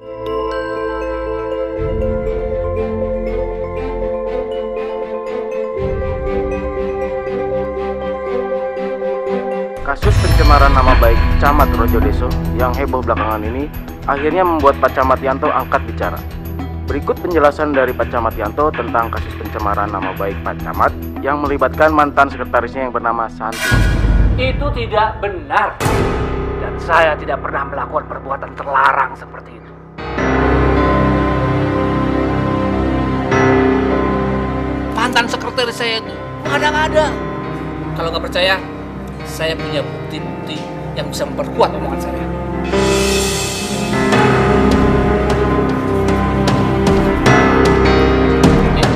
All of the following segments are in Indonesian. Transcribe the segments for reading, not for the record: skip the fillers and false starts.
Kasus pencemaran nama baik Camat Rojodeso yang heboh belakangan ini akhirnya membuat Pak Camat Yanto angkat bicara. Berikut penjelasan dari Pak Camat Yanto tentang kasus pencemaran nama baik Pak Camat yang melibatkan mantan sekretarisnya yang bernama Santi. Itu tidak benar. Dan saya tidak pernah melakukan perbuatan terlarang seperti itu. Mantan sekretaris saya itu ada. Kalau nggak percaya, saya punya bukti-bukti yang bisa memperkuat omongan saya. Ya.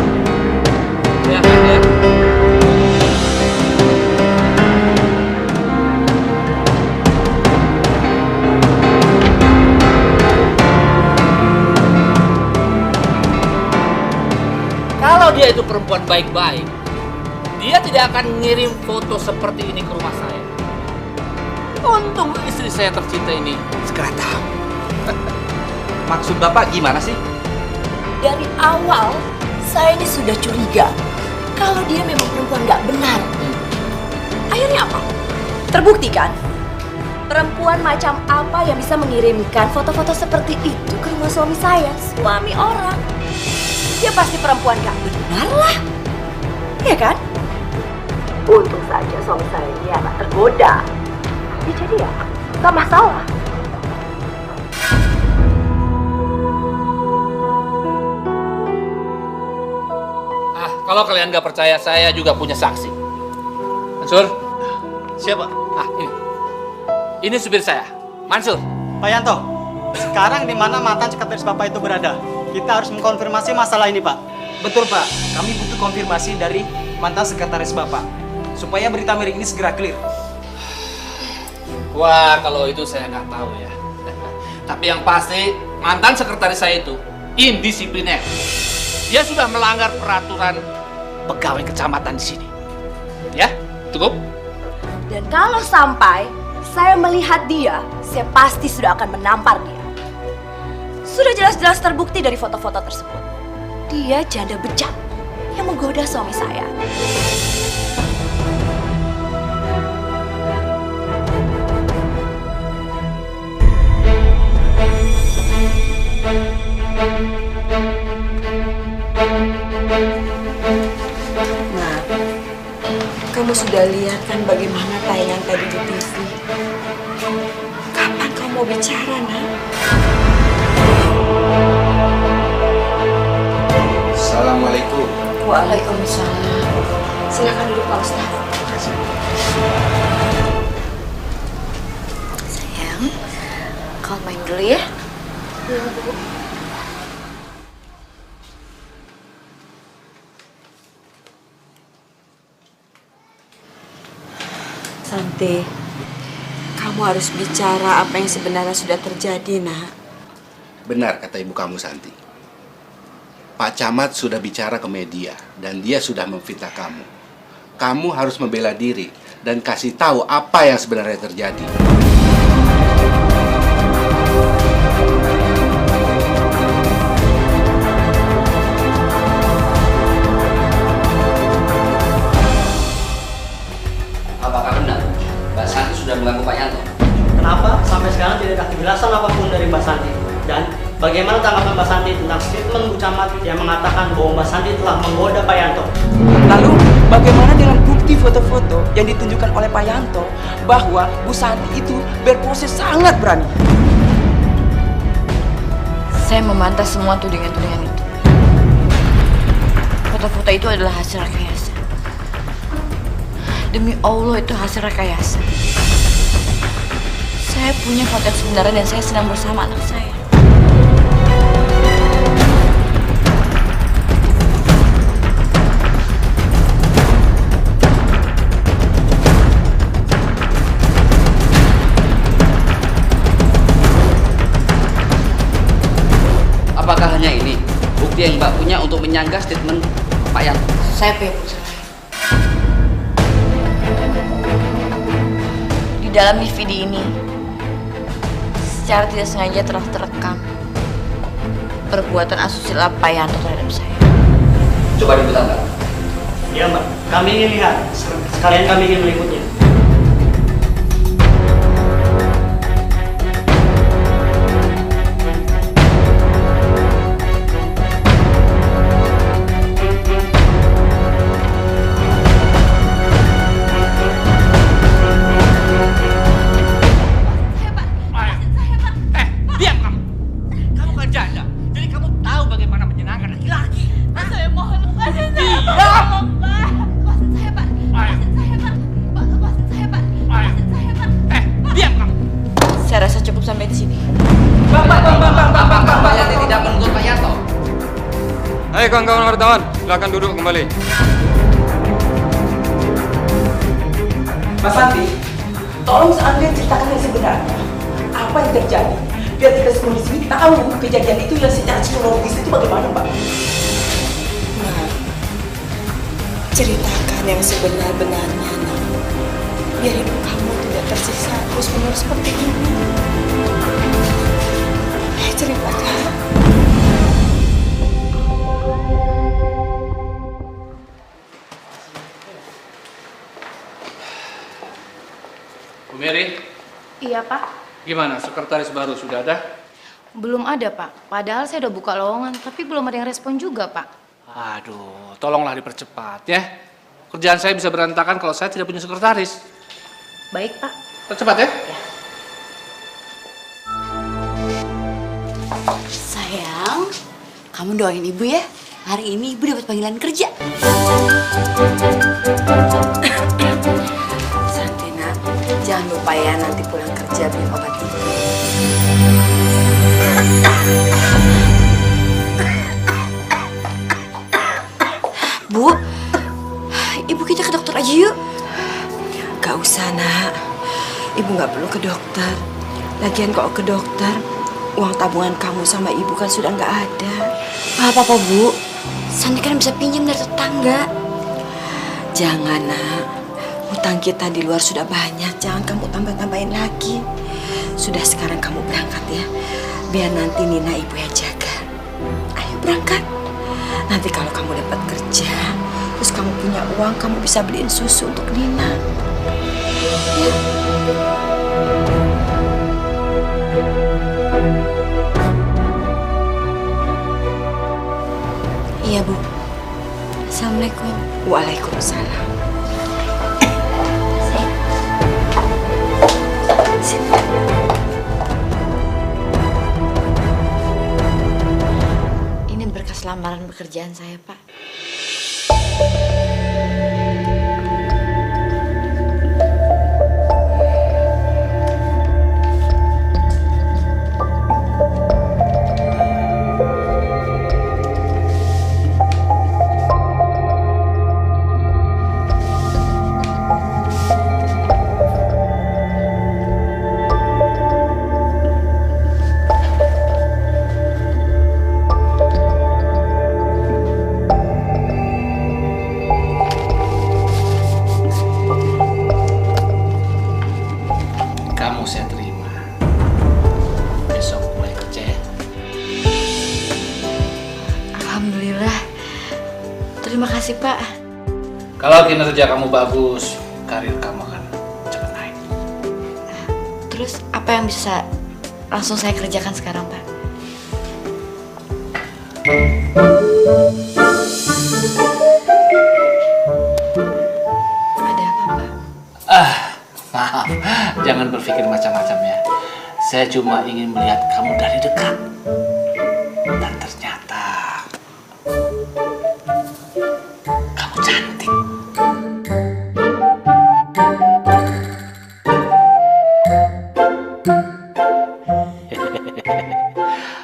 Kalau dia itu perempuan baik-baik, dia tidak akan ngirim foto seperti ini ke rumah saya. Untung istri saya tercinta ini segera tahu. Maksud Bapak gimana sih? Dari awal, saya ini sudah curiga kalau dia memang perempuan nggak benar. Akhirnya apa? Terbukti kan? Perempuan macam apa yang bisa mengirimkan foto-foto seperti itu ke rumah suami saya? Suami orang. Dia pasti perempuan nggak benar lah. Iya kan? Untung saja suami saya ini anak tergoda. Ya, jadi ya, nggak masalah. Kalau kalian nggak percaya, saya juga punya saksi. Mansur? Siapa? Ini supir saya, Mansur. Pak Yanto, sekarang di mana mantan sekretaris Bapak itu berada? Kita harus mengkonfirmasi masalah ini, Pak. Betul Pak, kami butuh konfirmasi dari mantan sekretaris Bapak supaya berita miring ini segera clear. Wah, kalau itu saya nggak tahu ya. Tapi yang pasti, mantan sekretaris saya itu indisipliner. Dia sudah melanggar peraturan pegawai kecamatan di sini. Ya, cukup? Dan kalau sampai saya melihat dia, saya pasti sudah akan menampar dia. Sudah jelas-jelas terbukti dari foto-foto tersebut. Dia janda bejat yang menggoda suami saya. Nah, kamu sudah lihat kan bagaimana tayangan tadi di TV? Kapan kamu mau bicara, Nak? Assalamualaikum. Waalaikumsalam. Silakan duduk, Pak Ustaz. Sayang, kamu main dulu ya. Iya, Bu. Santi, kamu harus bicara apa yang sebenarnya sudah terjadi, Nak. Benar kata ibu kamu, Santi. Pak Camat sudah bicara ke media dan dia sudah memfitnah kamu. Kamu harus membela diri dan kasih tahu apa yang sebenarnya terjadi. Apakah benar Mbak Santi sudah mengganggu Pak Yanto? Kenapa sampai sekarang tidak ada kejelasan apapun dari Mbak Santi? Dan bagaimana tanggapan Mbak Santi tentang statement Bu Camat yang mengatakan bahwa Mbak Santi telah menggoda Pak Yanto? Lalu bagaimana dengan bukti foto-foto yang ditunjukkan oleh Pak Yanto bahwa Bu Santi itu berpose sangat berani? Saya membantah semua tudingan-tudingan itu. Foto-foto itu adalah hasil rekayasa. Demi Allah, itu hasil rekayasa. Saya punya foto yang sebenarnya dan saya sedang bersama anak saya. Apakah hanya ini bukti yang Mbak punya untuk menyanggah statement Pak Yanto? Saya punya bukti lain. Di dalam DVD ini, secara tidak sengaja telah terekam perbuatan asusila Pak Yanto terhadap saya. Coba diputar. Iya Mbak, kami ingin lihat. Sekalian kami ingin meliputnya. Diam kamu. Kamu kan janda, jadi kamu tahu bagaimana menyenangkan laki-laki. Saya mohon lepasin saya, Diam. Pak. Lepasin saya, Pak. Lepasin saya, Pak. Pak, lepasin saya, Pak. Lepasin saya, Pak. Diam kamu. Saya rasa cukup sampai di sini. Bapak Yanti tidak menuntut Pak Yanto. Hai kawan-kawan wartawan, silakan duduk kembali. Mas Santi, tolong Anda ceritakan yang sebenarnya. Apa yang terjadi? Biar kita semua di sini tahu kejadian itu yang secara psikologis itu bagaimana, Pak. Nah, ceritakan yang sebenar-benarnya, Nak. Biar ibu kamu tidak tersiksa terus-menerus seperti ini. Ceritakan. Bu Mary, Iya, Pak. gimana? Sekretaris baru sudah ada? Belum ada, Pak. Padahal saya udah buka lowongan, tapi belum ada yang respon juga, Pak. Aduh, tolonglah dipercepat ya. Kerjaan saya bisa berantakan kalau saya tidak punya sekretaris. Baik, Pak. Percepat ya. Sayang, kamu doain ibu ya. Hari ini ibu dapat panggilan kerja. Santina, jangan lupa ya nanti pulang kerja beli obat ibu. Bu, ibu kita ke dokter aja yuk. Gak usah, Nak. Ibu gak perlu ke dokter. Lagian kalau ke dokter, uang tabungan kamu sama ibu kan sudah gak ada. Apa-apa, Bu. Santi kan bisa pinjam dari tetangga. Jangan, Nak. Hutang kita di luar sudah banyak. Jangan kamu tambah-tambahin lagi. Sudah sekarang kamu berangkat ya. Biar nanti Nina ibu yang jaga. Ayo berangkat. Nanti kalau kamu dapat kerja, terus kamu punya uang, kamu bisa beliin susu untuk Nina. Ya. Iya, Bu. Assalamualaikum. Waalaikumsalam. Ini berkas lamaran pekerjaan saya, Pak. Kamu saya terima. Besok mulai kerja ya. Alhamdulillah. Terima kasih, Pak. Kalau kinerja kamu bagus, karir kamu akan cepat naik. Terus apa yang bisa langsung saya kerjakan sekarang, Pak? Ada apa, Pak? Maaf, jangan berpikir macam-macam ya. Saya cuma ingin melihat kamu dari dekat. Dan ternyata kamu cantik.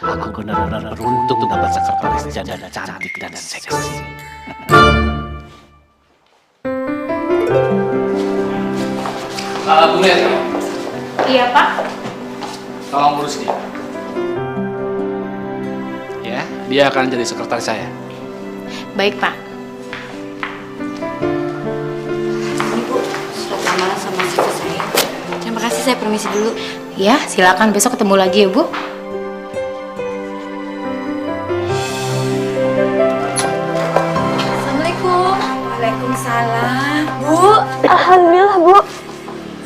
Aku benar-benar beruntung dapat sekretaris janda cantik dan seksi. Bu Mary, Iya, Pak. tolong urus dia. Ya, dia akan jadi sekretaris saya. Baik, Pak. Ini, Bu, surat lamaran sama CV saya. Terima kasih, saya permisi dulu. Ya, silakan besok ketemu lagi ya, Bu. Waalaikumsalam. Bu, Alhamdulillah, Bu.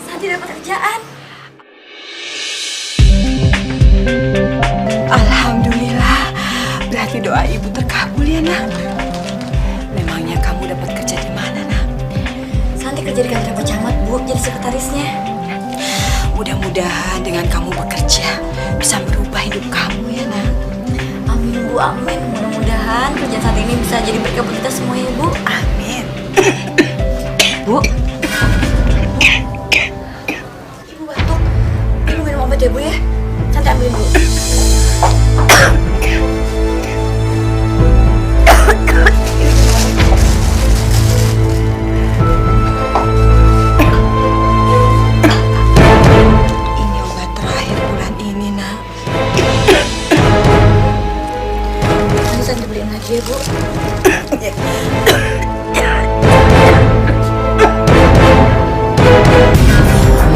Santi dapat kerjaan. Alhamdulillah. Berarti doa ibu terkabul ya, Nak. Memangnya kamu dapat kerja di mana, Nak? Santi kerja di kantor Pak Camat, Bu, jadi sekretarisnya. Mudah-mudahan dengan kamu bekerja bisa merubah hidup kamu ya, Nak. Amin, Bu, amin. Mudah-mudahan kerjaan saat ini bisa jadi berkah buat kita semua ya, Bu. Amin. Bu. Ibu batuk. Ibu minum obat ya, Bu ya. Santi ambil, Bu. Ini obat terakhir bulan ini, Nak. Nanti Santi beliin lagi ya, Bu.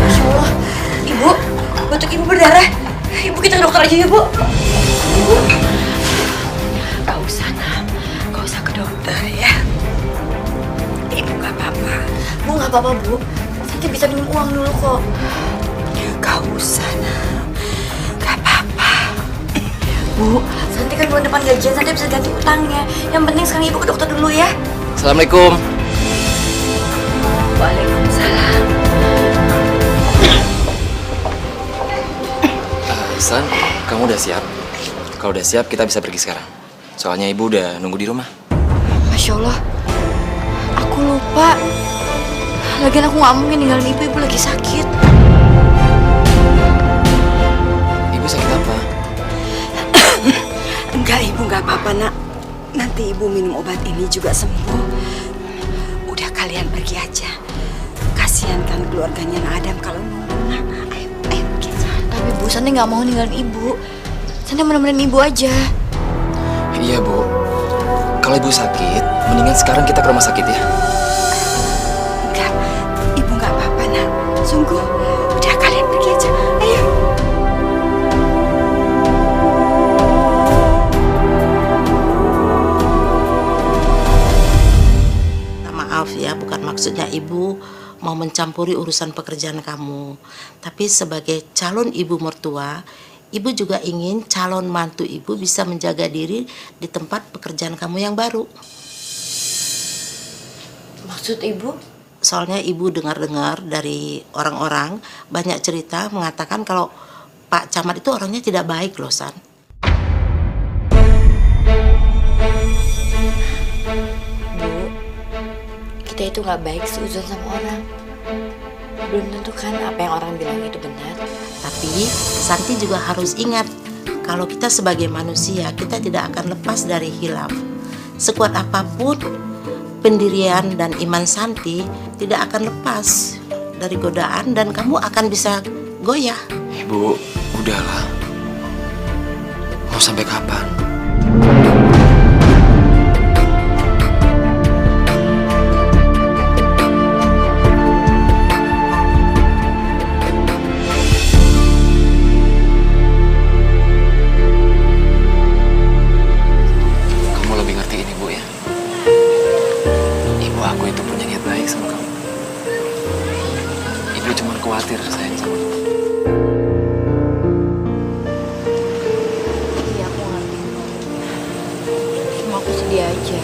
Masya Allah. Ibu, batuk ibu berdarah. Ibu kita ke dokter aja ya, Bu. Ibu. Gak usah, Nak. Gak usah ke dokter ya. Ibu gak apa-apa. Bu, nggak apa-apa, Bu. Santi bisa minum uang dulu kok. Gak usah, Nak. Gak apa-apa. Bu, Santi kan bulan depan gajian, Santi bisa ganti utangnya. Yang penting sekarang ibu ke dokter dulu ya. Assalamualaikum. Waalaikumsalam. San, kamu udah siap? Kalau udah siap, kita bisa pergi sekarang. Soalnya ibu udah nunggu di rumah. Masya Allah, aku lupa. Lagian aku nggak mungkin ninggalin ibu, ibu lagi sakit. Ibu sakit apa? Enggak, Ibu nggak apa-apa, Nak. Nanti Ibu minum obat ini juga sembuh. Udah kalian pergi aja. Kasihan kan keluarganya Nak Adam kalau nunggu, Nak. Ayo kita. Tapi Bu, Santi nggak mau ninggalin ibu. Santi mau nemenin ibu aja. Iya, Bu. Kalau ibu sakit, mendingan sekarang kita ke rumah sakit ya. Enggak, Ibu nggak apa-apa, Nak. Sungguh. Udah kalian pergi aja. Ayo. Maaf ya, bukan maksudnya ibu mau mencampuri urusan pekerjaan kamu. Tapi sebagai calon ibu mertua, ibu juga ingin calon mantu ibu bisa menjaga diri di tempat pekerjaan kamu yang baru. Maksud ibu? Soalnya ibu dengar-dengar dari orang-orang banyak cerita mengatakan kalau Pak Camat itu orangnya tidak baik loh, San. Kita itu nggak baik seuzon sama orang. Belum tentu kan apa yang orang bilang itu benar. Tapi Santi juga harus ingat kalau kita sebagai manusia kita tidak akan lepas dari khilaf. Sekuat apapun pendirian dan iman Santi tidak akan lepas dari godaan dan kamu akan bisa goyah. Ibu, udahlah. Mau sampai kapan? Khawatir sayang sama kamu. Iya, aku ngerti. Cuma aku sedih aja.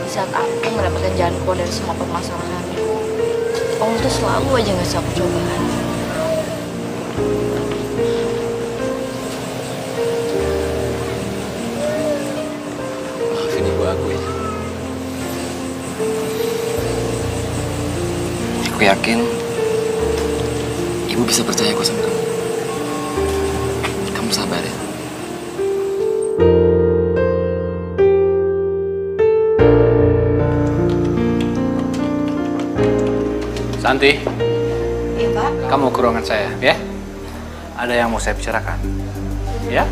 Di saat aku mendapatkan jalan keluar dari semua permasalahan, Allah tuh selalu aja ngasih aku cobaan. Maafin ibu aku ya. Aku yakin ibu bisa percaya kok sama kamu. Kamu sabar ya. Santi, Iya, Pak. kamu ke ruangan saya, ya. Ada yang mau saya bicarakan, ya.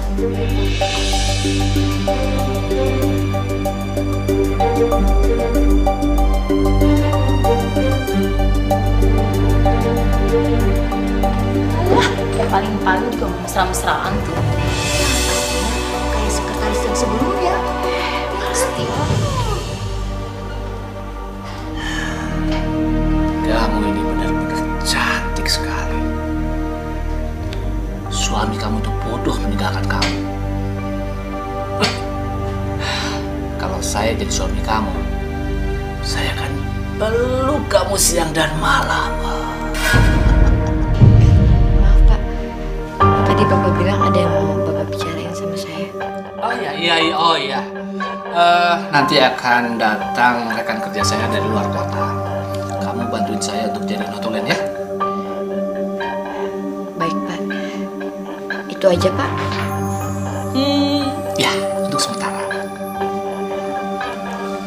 Paling-paling juga mesra-mesraan tuh. Kayak sekretaris yang sebelumnya. Pasti. suami kamu itu bodoh meninggalkan kamu. Kalau saya jadi suami kamu, saya akan peluk kamu siang dan malam. Maaf Pak, tadi Bapak bilang ada yang mau Bapak bicarain sama saya. Oh iya. Nanti akan datang rekan kerja saya dari luar kota. Kamu bantuin saya untuk jadi notulen ya. Baik Pak, itu aja Pak. Ya, untuk sementara.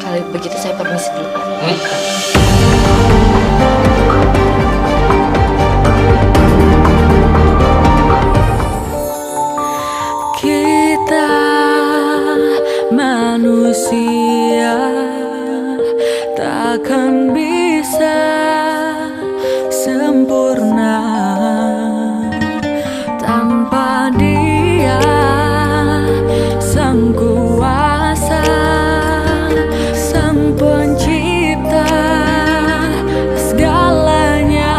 Kalau begitu saya permisi dulu Pak. Kita manusia takkan bisa sempurna tanpa Dia, Sang Kuasa, Sang Pencipta segalanya.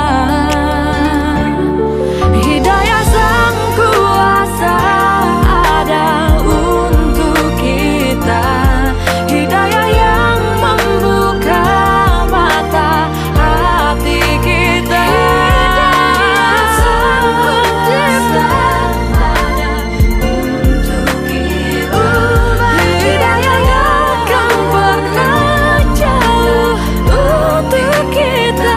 Hidayah Sang Kuasa ada untuk kita, hidayah yang membuka mata hati kita. Sang Pencipta ada untuk kita, hidayah yang akan pernah jauh untuk kita.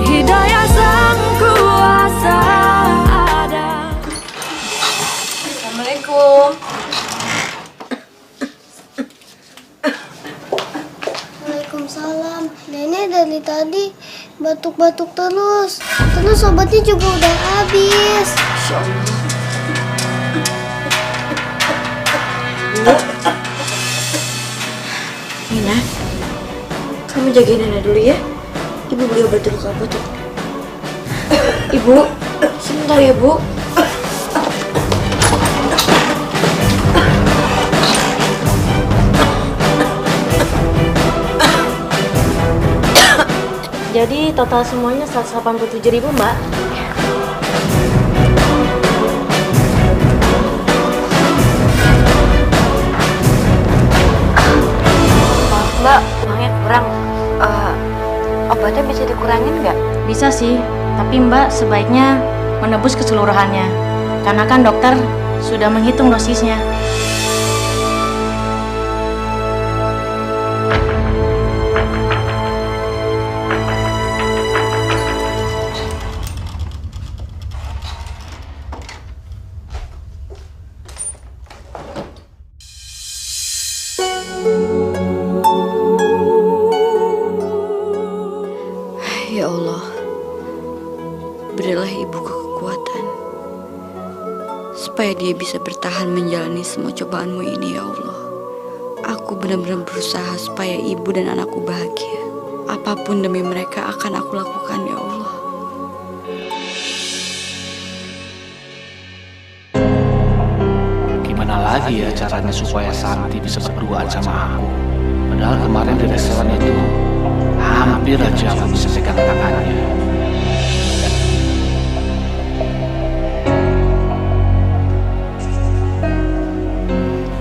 Hidayah Sang Kuasa ada. Assalamualaikum. Waalaikumsalam. Nenek dari tadi batuk-batuk terus. Terus obatnya juga udah habis. Nina, kamu jagain Nenek dulu ya. Ibu beli obat dulu kamu tuh. Ibu, sebentar ya Bu. Jadi total semuanya 187.000 Mbak. Maaf Mbak, uangnya kurang. Obatnya bisa dikurangin nggak? Bisa sih, tapi Mbak sebaiknya menebus keseluruhannya. Karena kan dokter sudah menghitung dosisnya. Ya Allah, berilah ibuku kekuatan supaya dia bisa bertahan menjalani semua cobaanmu ini ya Allah. Aku benar-benar berusaha supaya ibu dan anakku bahagia. Apapun demi mereka akan aku lakukan ya Allah. Gimana lagi ya caranya supaya Santi bisa berduaan sama aku? Padahal kemarin di restoran itu hampir aja aku bisa pegang tangannya.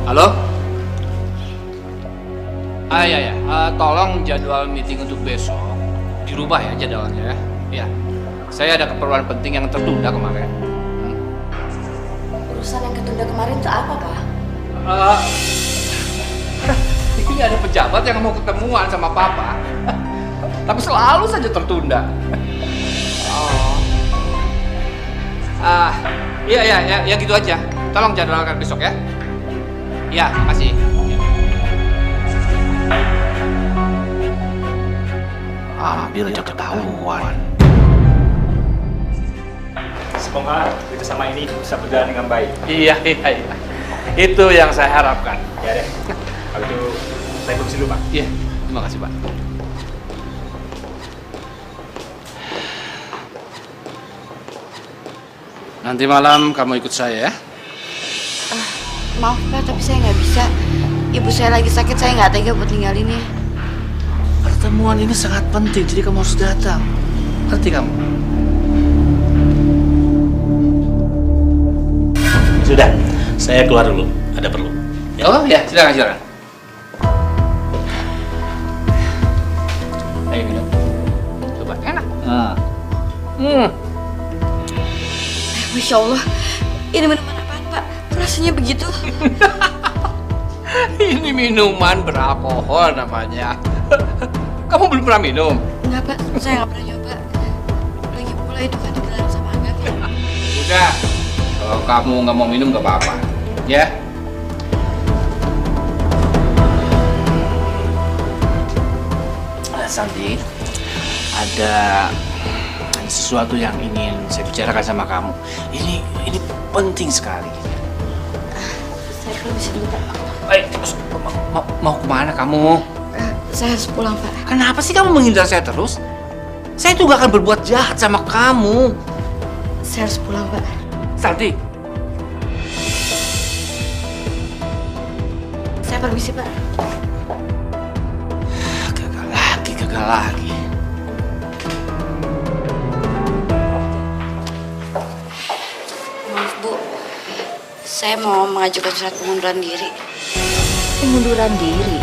Halo? Ya. Tolong jadwal meeting untuk besok dirubah ya jadwalnya ya. Ya. Saya ada keperluan penting yang tertunda kemarin. Urusan yang ketunda kemarin itu apa, Pak? Ini ada pejabat yang mau ketemuan sama Papa. Tapi selalu saja tertunda. Iya, gitu aja. Tolong jadwalkan besok ya. Ya, makasih. Hampir aja ketahuan. Semoga kerjasama ini bisa berjalan dengan baik. Iya. Itu yang saya harapkan. Ya deh. Kalau itu saya permisi dulu, Pak. Iya, terima kasih, Pak. Nanti malam kamu ikut saya ya. Maaf Pak, tapi saya nggak bisa. Ibu saya lagi sakit, saya nggak tega buat ninggalin ya. Pertemuan ini sangat penting, jadi kamu harus datang. Ngerti kamu? Sudah, saya keluar dulu. Ada perlu. Ya, oh ya, silakan. Ayo minum. Coba, enak. Masya Allah, ini minuman apaan Pak? Rasanya begitu. Ini minuman beralkohol namanya. Kamu belum pernah minum? Enggak Pak, saya nggak pernah nyoba. Lagi pula itu kan dilarang sama agama. Udah, kalau kamu nggak mau minum nggak apa-apa, ya. Santi, ada sesuatu yang ingin saya bicarakan sama kamu. Ini penting sekali. Saya permisi dulu Pak. Mau kemana kamu? Saya harus pulang Pak. Kenapa sih kamu menghindar saya terus? Saya tuh gak akan berbuat jahat sama kamu. Saya harus pulang Pak. Santi. Saya permisi Pak. Gagal lagi. Maaf Bu, saya mau mengajukan surat pengunduran diri. Pengunduran diri?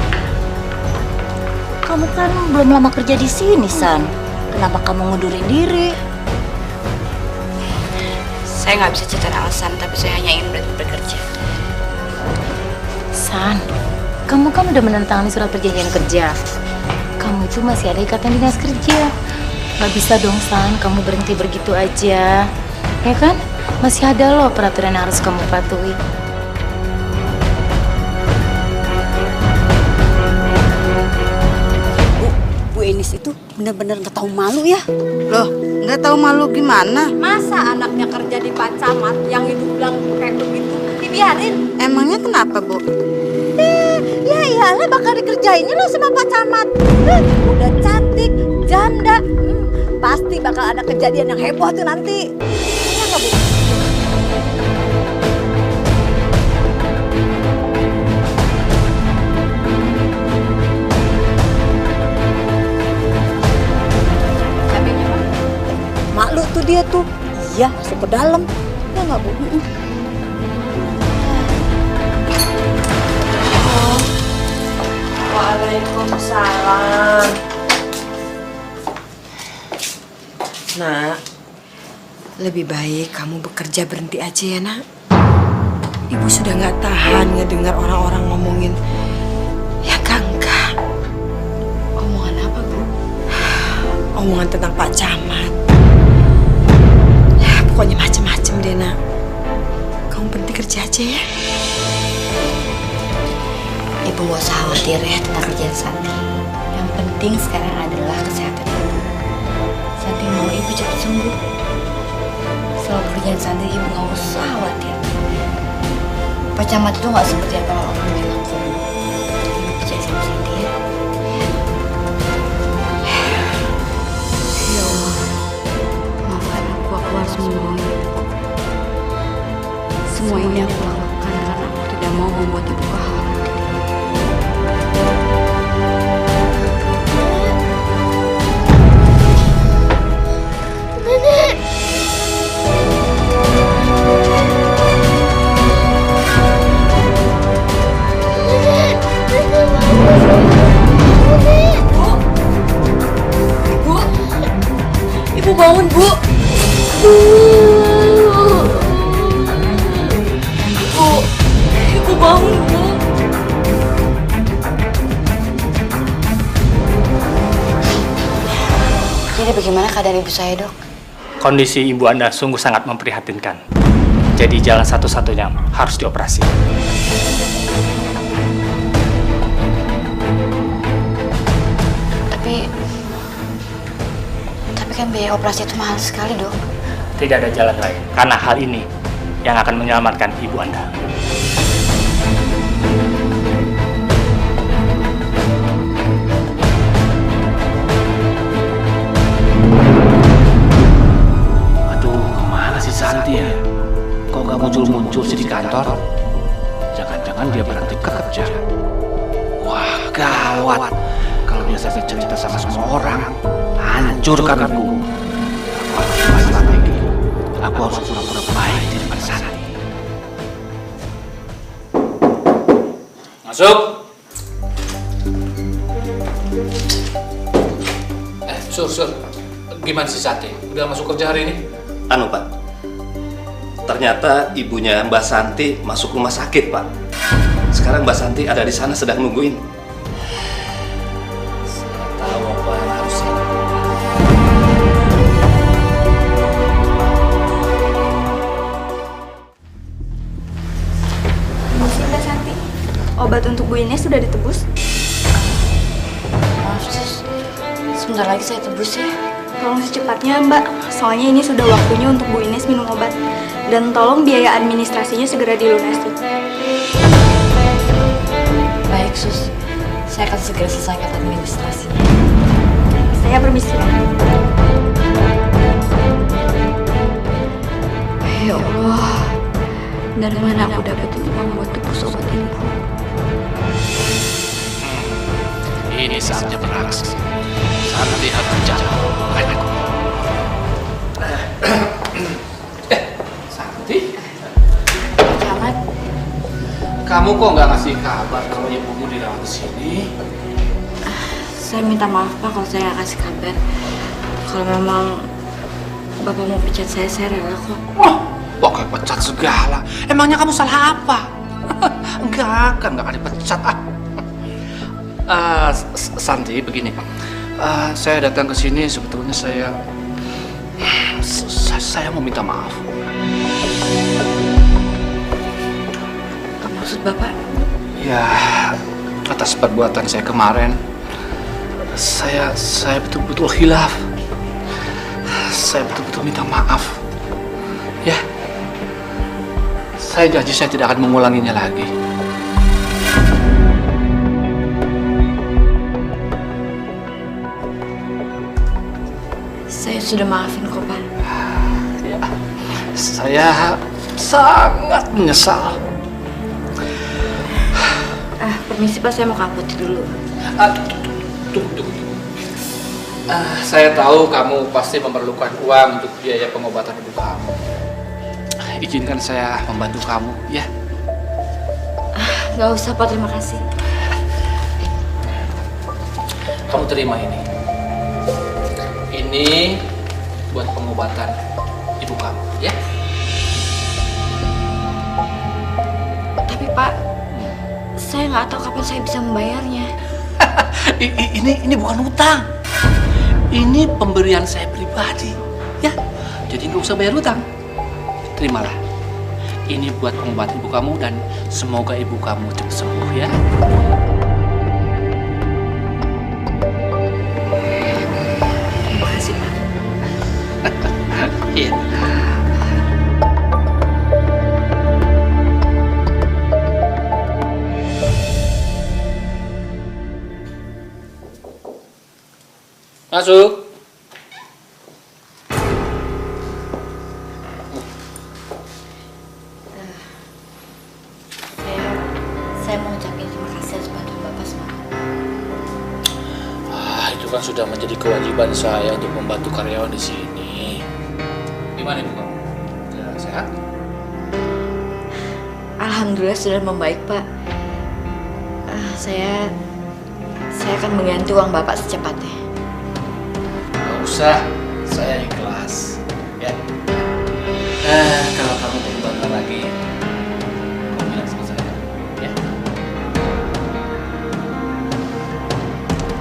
Kamu kan belum lama kerja di sini, San. Kenapa kamu ngundurin diri? Saya nggak bisa cerita alasan, tapi saya hanya ingin berhenti bekerja. San, kamu kan udah menandatangani surat perjanjian kerja. Kamu itu masih ada ikatan dinas kerja. Gak bisa dong, San, kamu berhenti begitu aja. Ya kan? Masih ada loh peraturan yang harus kamu patuhi. Bu Enis itu benar-benar nggak tahu malu ya. Loh, nggak tahu malu gimana? Masa anaknya kerja di Pak Camat yang hidup bilang kayak begitu dibiarin? Emangnya kenapa, Bu? Ya iyalah bakal dikerjainnya loh sama Pak Camat. Udah cantik, janda, pasti bakal ada kejadian yang heboh tuh nanti. Iya nggak, Bu? Malu tuh dia tuh. Iya, masuk ke dalam. Ya nggak, Bu? Waalaikumsalam. Nak, lebih baik kamu bekerja berhenti aja ya, Nak. Ibu sudah nggak tahan ngedengar orang-orang ngomongin ya enggak. Omongan apa, Bu? Omongan tentang Pak Camat. Ya, pokoknya macem-macem deh, Nak. Kamu berhenti kerja aja ya. Ibu gak usah khawatir ya tentang kerjaan Santi. Yang penting sekarang adalah kesehatan ibu. Santi mau ibu cepat sembuh. Soal kerjaan Santi ibu gak usah khawatir. Pak Camat itu gak seperti apa orang bilang kok. Ibu percaya sama Santi ya. Ya Allah, maafkan aku harus membohongi ibu. Semua ini aku lakukan karena aku tidak mau membuat ibu khawatir. Ibu bangun, Bu. Ibu bangun, Bu. Jadi bagaimana keadaan ibu saya, Dok? Kondisi ibu Anda sungguh sangat memprihatinkan. Jadi jalan satu-satunya harus dioperasi. Tapi kan biaya operasi itu mahal sekali, Dok. Tidak ada jalan lain, karena hal ini yang akan menyelamatkan ibu Anda. Aduh, kemana sih Santi ya? Kok gak muncul-muncul sih di kantor? Jangan-jangan dia berhenti kerja. gawat. Kalau dia sampai cerita sama semua orang, hancurkan aku. Aku harus strategi. Aku harus pura-pura baik di depan sana. Masuk. Sur. Gimana sih Santi? Udah masuk kerja hari ini? Anu Pak, ternyata ibunya Mbak Santi masuk rumah sakit Pak. Sekarang Mbak Santi ada di sana sedang nungguin. Saya tahu apa yang harus saya lakukan. Permisi Mbak Santi, obat untuk Bu Ines sudah ditebus? Maaf sus, sebentar lagi saya tebus ya. Tolong secepatnya Mbak, soalnya ini sudah waktunya untuk Bu Ines minum obat. Dan tolong biaya administrasinya segera dilunasi. Baik sus, saya akan segera selesaikan administrasinya. Saya permisi. Ya Allah, dari mana aku dapat uang buat tebus obat ibu? Ini saatnya beraksi. Santi harus jatuh. Santi? Camat, Kamu kok nggak ngasih kabar kalau ibumu dirawat di sini? saya minta maaf Pak kalau saya nggak kasih kabar. Kalau memang Bapak mau pecat saya rela kok. Pakai pecat segala. Emangnya kamu salah apa? Enggak akan dipecat. Santi, begini. Saya datang ke sini sebetulnya saya mau minta maaf. Apa maksud Bapak? Ya, atas perbuatan saya kemarin, saya betul-betul khilaf. Saya betul-betul minta maaf. Ya, saya janji saya tidak akan mengulanginya lagi. Saya sudah maafin kok Pak. Ya, saya sangat menyesal. Permisi Pak, saya mau ke apotek dulu. Tunggu. Saya tahu kamu pasti memerlukan uang untuk biaya pengobatan ibu kamu. Izinkan saya membantu kamu, ya? Nggak usah Pak, terima kasih. Kamu terima ini. Ini buat pengobatan ibu kamu, ya? Tapi Pak, saya nggak tahu kapan saya bisa membayarnya. Ini bukan utang. Ini pemberian saya pribadi, ya. Jadi nggak usah bayar utang. Terimalah. Ini buat pengobatan ibu kamu dan semoga ibu kamu cepat sembuh, ya. Terima kasih Pak. Iya. Masuk. Saya mau ucapin terima kasih atas bantuan Bapak semalam. Itu kan sudah menjadi kewajiban saya untuk membantu karyawan di sini. Gimana ibu kamu? Sudah sehat? Alhamdulillah sudah membaik Pak. Saya akan mengganti uang Bapak secepatnya. Gak usah, saya ikhlas. Ya. Kalau kamu perlu bantuan lagi, kamu bilang sama saya. Ya.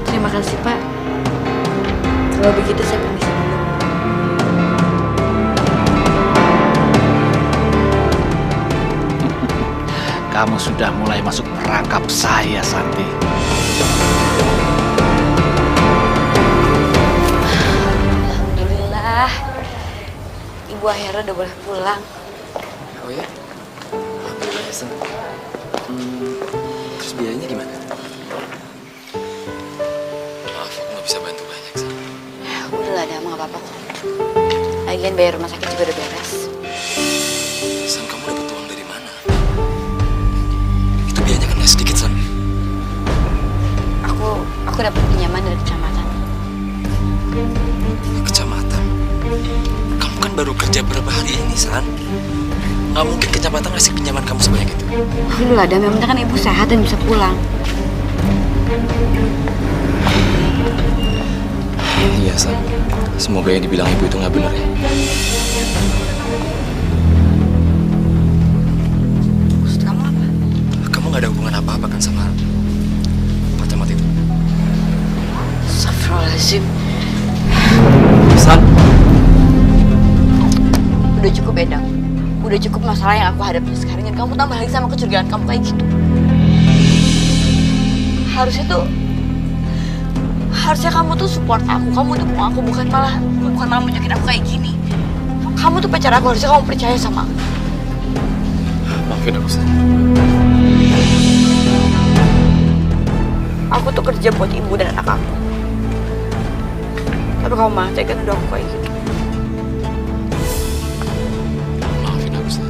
Terima kasih Pak. Kalau begitu saya permisi dulu. Kamu sudah mulai masuk perangkap saya, Santi. Alhamdulillah, Ibu akhirnya udah boleh pulang. Oh ya? Alhamdulillah ya, San. Terus biayanya gimana? Maaf, aku nggak bisa bantu banyak, San. Udahlah, ada nggak apa-apa kok. Lagian bayar rumah sakit juga udah beres. San, kamu dapat uang dari mana? Itu biayanya kan nggak sedikit, San. Aku aku dapat pinjaman dari kecamatan. Kecamatan? Kamu kan baru kerja berapa hari ini, San? Nggak mungkin kecamatan ngasih pinjaman kamu sebanyak itu. Dulu lah, dan memang kan ibu sehat dan bisa pulang. Iya, San. Semoga yang dibilang ibu itu nggak benar ya. Maksud kamu apa? Kamu nggak ada hubungan apa-apa kan sama Pak Camat itu? Astagfirullahaladzim. San. Udah cukup, Edang. Udah cukup masalah yang aku hadapi sekarang. Dan kamu tambah lagi sama kecurigaan kamu kayak gitu. Harusnya kamu tuh support aku. Kamu dukung aku, bukan malah nunjukin aku kayak gini. Kamu tuh pacar aku, harusnya kamu percaya sama aku. Maafin aku, San. Aku tuh kerja buat ibu dan anak aku. Tapi kamu malah tega nuduh aku kayak gitu. Maafin aku, San.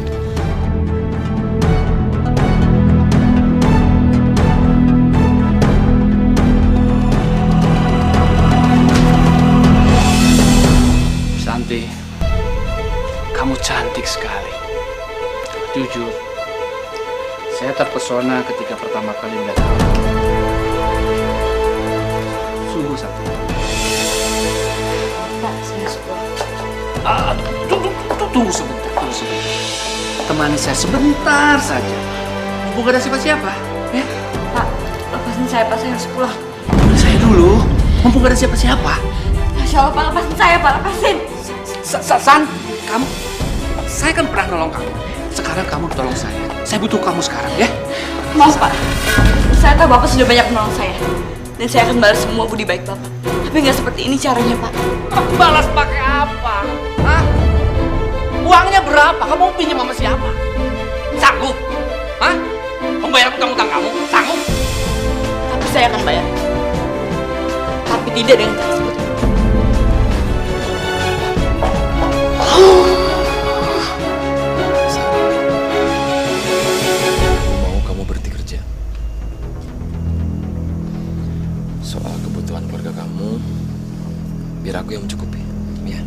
Santi, kamu cantik sekali. Jujur, saya terpesona ketika pertama kali melihat kamu. Sungguh, Santi. Pak, saya suka. Tunggu sebentar. Temani saya sebentar saja. Bukan ada siapa-siapa. Ya? Pak, lepasin saya, Pak. Saya harus pulang. Saya dulu. Mumpung gak ada siapa-siapa. Masya Allah, Pak. Lepasin saya, Pak. Lepasin. San, kamu, saya kan pernah nolong kamu. Sekarang kamu tolong saya. Saya butuh kamu sekarang, ya? Maaf, Pak. Saya tahu Bapak sudah banyak menolong saya. Dan saya akan balas semua budi baik Bapak. Tapi nggak seperti ini caranya, Pak. Balas pakai apa? Hah? Uangnya berapa? Kamu mau pinjam sama siapa? Sanggup? Hah? Membayar utang-utang kamu? Sanggup? Tapi saya akan bayar. Tapi tidak dengan cara seperti itu. Mau kamu berhenti kerja. Soal kebutuhan keluarga kamu, biar aku yang mencukupi, ya.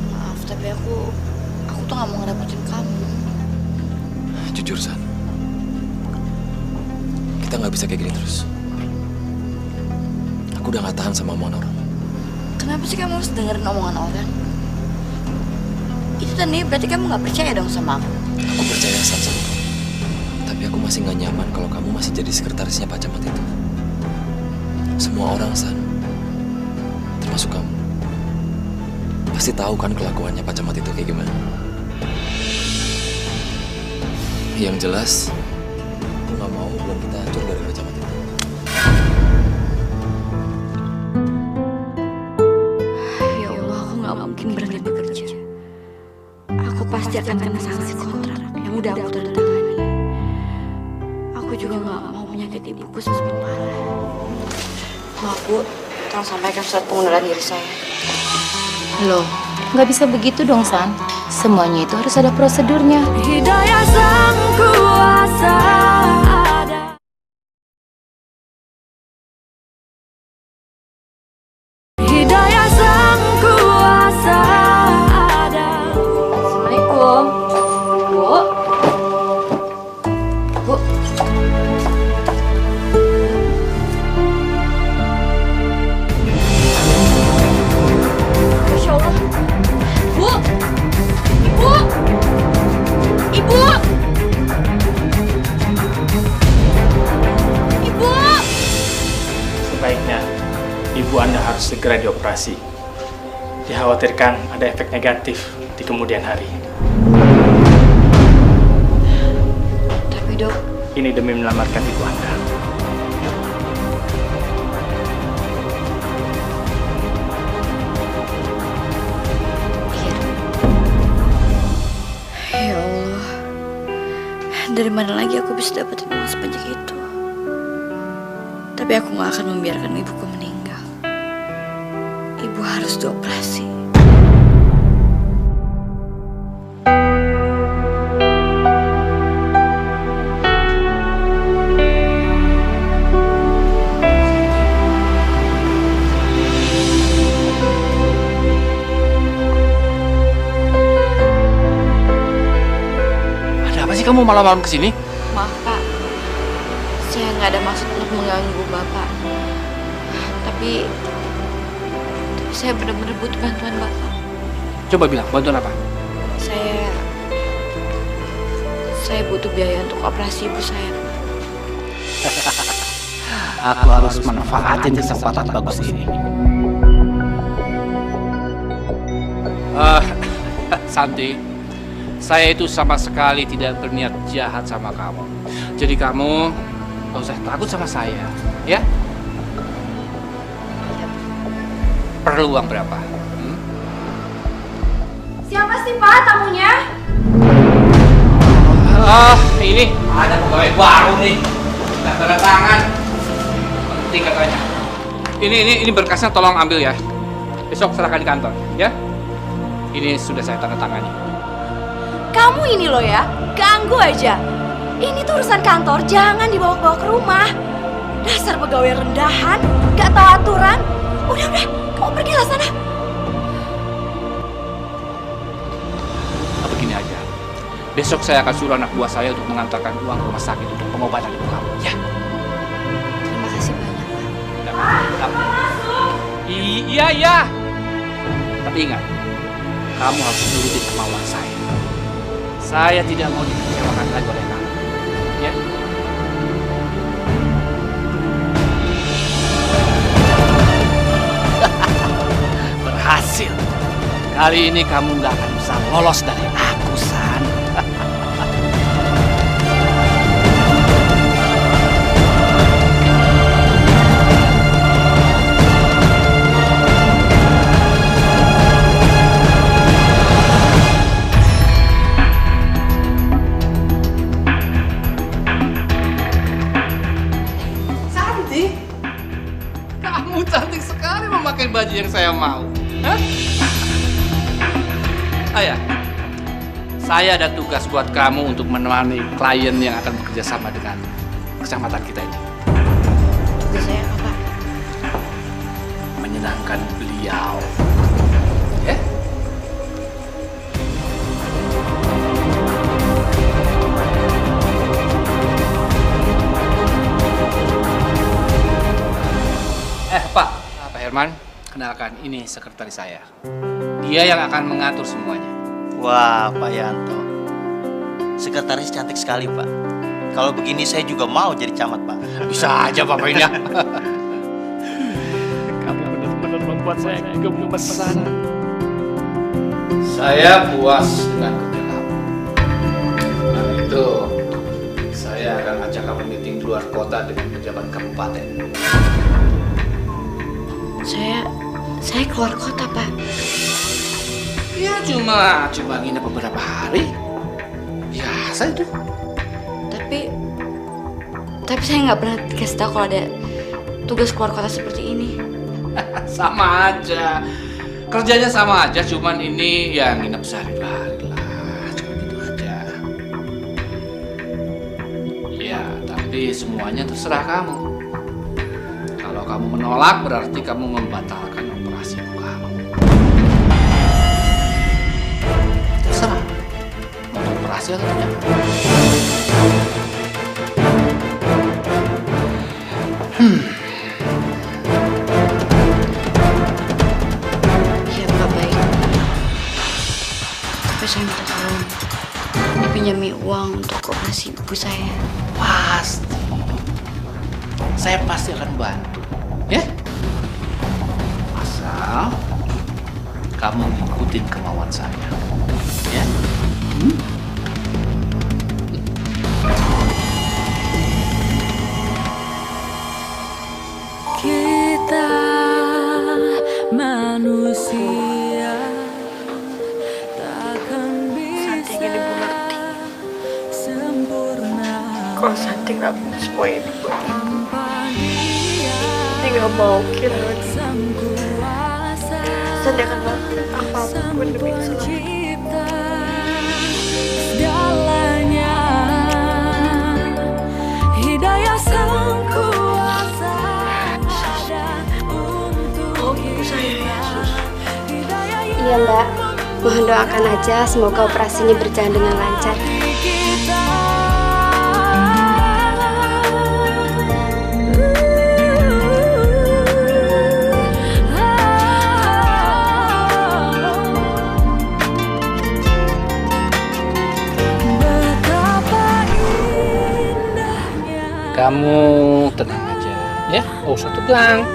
Maaf, tapi aku tuh nggak mau ngerepotin kamu. Jujur, San. Kita nggak bisa kayak gini terus. Aku udah nggak tahan sama omongan orang. Kenapa sih kamu harus dengerin omongan orang? Itu tadi berarti kamu nggak percaya dong sama aku. Aku percaya, San, sama kamu. Tapi aku masih nggak nyaman kalau kamu masih jadi sekretarisnya Pak Camat itu. Semua orang, San, termasuk kamu, pasti tahu kan kelakuannya Pak Camat itu kayak gimana. Yang jelas, aku nggak mau hubungan kita hancur dari Pak Camat itu. Ya Allah, aku nggak mungkin berhenti bekerja. Aku pasti akan kena sanksi kontrak yang udah aku tanda tangani. Aku juga nggak mau menyakiti ibuku semakin parah. Maaf, Bu, tolong sampaikan surat pengunduran diri saya. Loh, nggak bisa begitu dong, San. Semuanya itu harus ada prosedurnya. Hidayah Sang Kuasa ada. Hidayah Sang Kuasa ada. Assalamualaikum. Bu. Bu. Masya Allah. Bu. Ibu. Ibu. Ibu. Sebaiknya ibu Anda harus segera dioperasi. Dikhawatirkan ada efek negatif di kemudian hari. Tapi dok, ini demi menyelamatkan ibu Anda. ya Allah, dari mana lagi aku bisa dapetin uang sebanyak itu? Tapi aku gak akan membiarkan ibuku meninggal. Ibu harus dioperasi. sih kamu malam-malam kesini? Maaf Pak, saya nggak ada maksud untuk mengganggu Bapak. Tapi saya benar-benar butuh bantuan Bapak. Coba bilang, bantuan apa? Saya butuh biaya untuk operasi ibu saya. Aku harus manfaatin kesempatan bagus ini. Santi, saya itu sama sekali tidak berniat jahat sama kamu. Jadi kamu gak usah takut sama saya, ya? Perlu uang berapa? Siapa sih Pak tamunya? Ini ada pegawai baru nih. Tanda tangan. Penting katanya. Ini berkasnya tolong ambil ya. Besok serahkan di kantor, ya? Ini sudah saya tanda tangani. Kamu ini loh ya, ganggu aja. Ini tuh urusan kantor, jangan dibawa-bawa ke rumah. Dasar pegawai rendahan, gak tahu aturan. Udah, kamu pergilah sana. Begini aja. Besok saya akan suruh anak buah saya untuk mengantarkan uang ke rumah sakit untuk pengobatan ibu kamu, ya? Terima kasih banyak Pak. Iya. Tapi ingat, kamu harus nurutin kemauan saya. Saya tidak mau dikecewakan lagi oleh kamu, ya? Berhasil. Kali ini kamu nggak akan bisa lolos dari aku, San. Santi, kamu cantik sekali memakai baju yang saya mau. Hah? Ayah, saya ada tugas buat kamu untuk menemani klien yang akan bekerja sama dengan kecamatan kita ini. Tugas saya apa Pak? Menyenangkan beliau. Ya? Pak Herman, kenalkan ini sekretaris saya. Dia yang akan mengatur semuanya. Wah, Pak Yanto. Sekretaris cantik sekali, Pak. Kalau begini saya juga mau jadi camat, Pak. Bisa aja, Bapak ini. Kamu benar-benar membuat saya gemesan. Saya puas dengan kerja kamu. Karena itu, saya akan ajak kamu meeting keluar kota dengan pejabat kabupaten. Saya keluar kota, Pak. Ya cuma nginep beberapa hari. Biasa itu. Tapi saya nggak pernah dikasih tahu kalau ada tugas keluar kota seperti ini. Sama aja. Kerjanya sama aja, cuman ini ya nginep sehari-hari lah. Cuma gitu aja. Ya, tapi semuanya terserah kamu. Kalau kamu menolak berarti kamu membatalkan operasi kamu. Terserah. Mau operasi atau tidak. Iya Pak, baik. Tapi saya minta tolong dipinjami uang untuk operasi ibu saya. Pasti. Saya pasti akan bantu. Ya? Asal kamu ngikutin kemauan saya. Ya? Kita manusia takkan bisa sempurna. Kalau Santi nggak punya semua ini buat aku, Santi nggak mau kehilangan Santi akan melakukan apapun demi segalanya. Hidayah sang kuasa ada untuk Iya Mbak, mohon doakan aja semoga operasinya berjalan dengan lancar. kita. Ya, nggak usah tegang.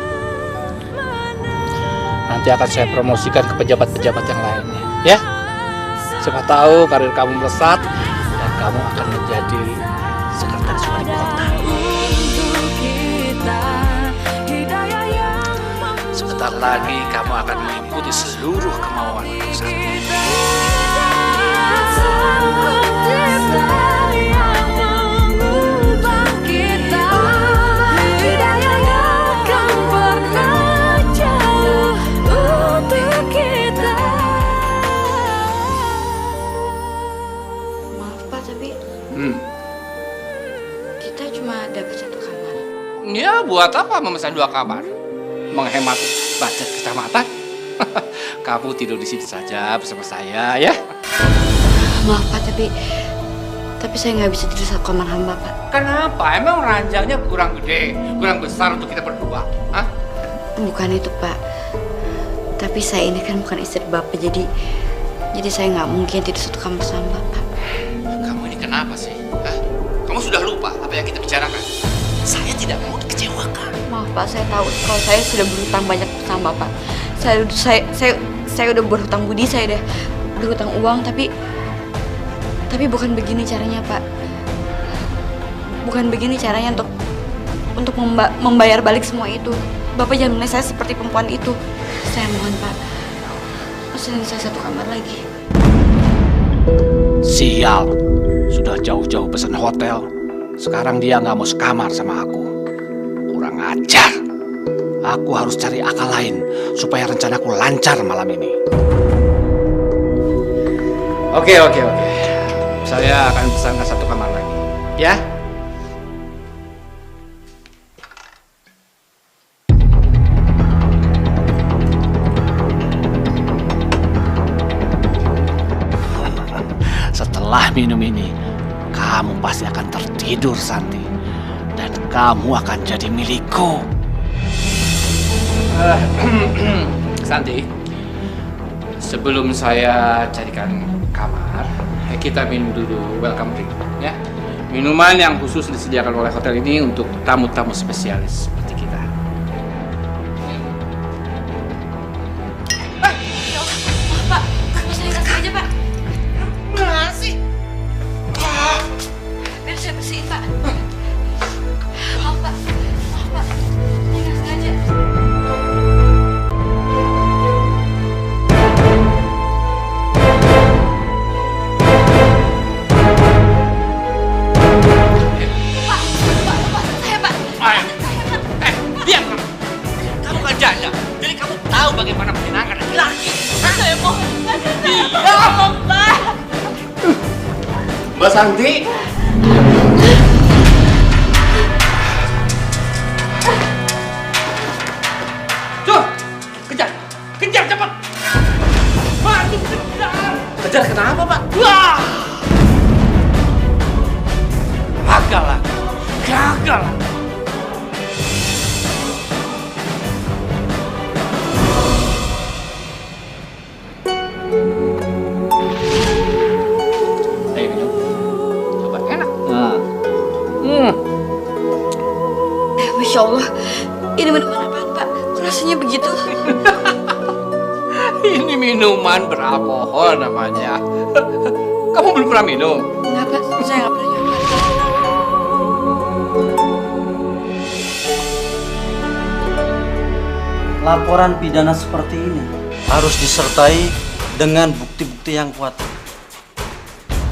Nanti akan saya promosikan ke pejabat-pejabat yang lainnya, ya. Siapa tahu karir kamu melesat dan kamu akan menjadi sekretaris wali kota. Sebentar lagi kamu akan mengikuti seluruh kemauan Santi. Kita cuma dapat 1 kamar. Ya, buat apa memesan 2 kamar? Menghemat budget kecamatan. Kamu tidur di sini saja bersama saya, ya. Maaf Pak, tapi saya nggak bisa tidur 1 kamar hamba Pak. Kenapa? Emang ranjangnya kurang gede, kurang besar untuk kita berdua? Hah? Bukan itu Pak. Tapi saya ini kan bukan istri Bapak, jadi saya nggak mungkin tidur 1 kamar sama Bapak. Kamu ini kenapa sih? Hah? Kamu sudah lupa apa yang kita bicarakan? Saya tidak mau dikecewakan. Maaf Pak, saya tahu kalau saya sudah berhutang banyak sama Bapak. Saya udah berhutang budi, saya udah berhutang uang, tapi bukan begini caranya Pak. Bukan begini caranya untuk membayar balik semua itu. Bapak jangan menilai saya seperti perempuan itu. Saya mohon Pak, pesenin saya 1 kamar lagi. Sial, sudah jauh-jauh pesan hotel. Sekarang dia nggak mau sekamar sama aku. Kurang ajar. Aku harus cari akal lain supaya rencanaku lancar malam ini. Oke. Saya akan pesankan 1 kamar lagi, ya. Setelah minum ini, kamu pasti akan tertidur, Santi. Dan kamu akan jadi milikku. Santi, sebelum saya carikan kamar, kita minum dulu welcome drink, ya. Minuman yang khusus disediakan oleh hotel ini untuk tamu-tamu spesialis seperti kita. Pak, saya kasih aja Pak. Masih. Biar saya bersihin Pak. Maaf Pak, saya nggak sengaja. Diam kamu. Kamu kan janda, jadi kamu tahu bagaimana menyenangkan laki-laki. Saya mohon, Diam, Pak. Mbak Santi. Tuh, kejar cepat. Maju kejar. Kejar kenapa, Pak? Wah. Gagal. Ayo minum. Coba enak. Masya Allah, ini minuman apaan Pak? Kok rasanya begitu? Ini minuman beralkohol namanya. Kamu belum pernah minum? Enggak Pak, saya nggak pernah nyoba. Laporan pidana seperti ini harus disertai dengan bukti-bukti yang kuat.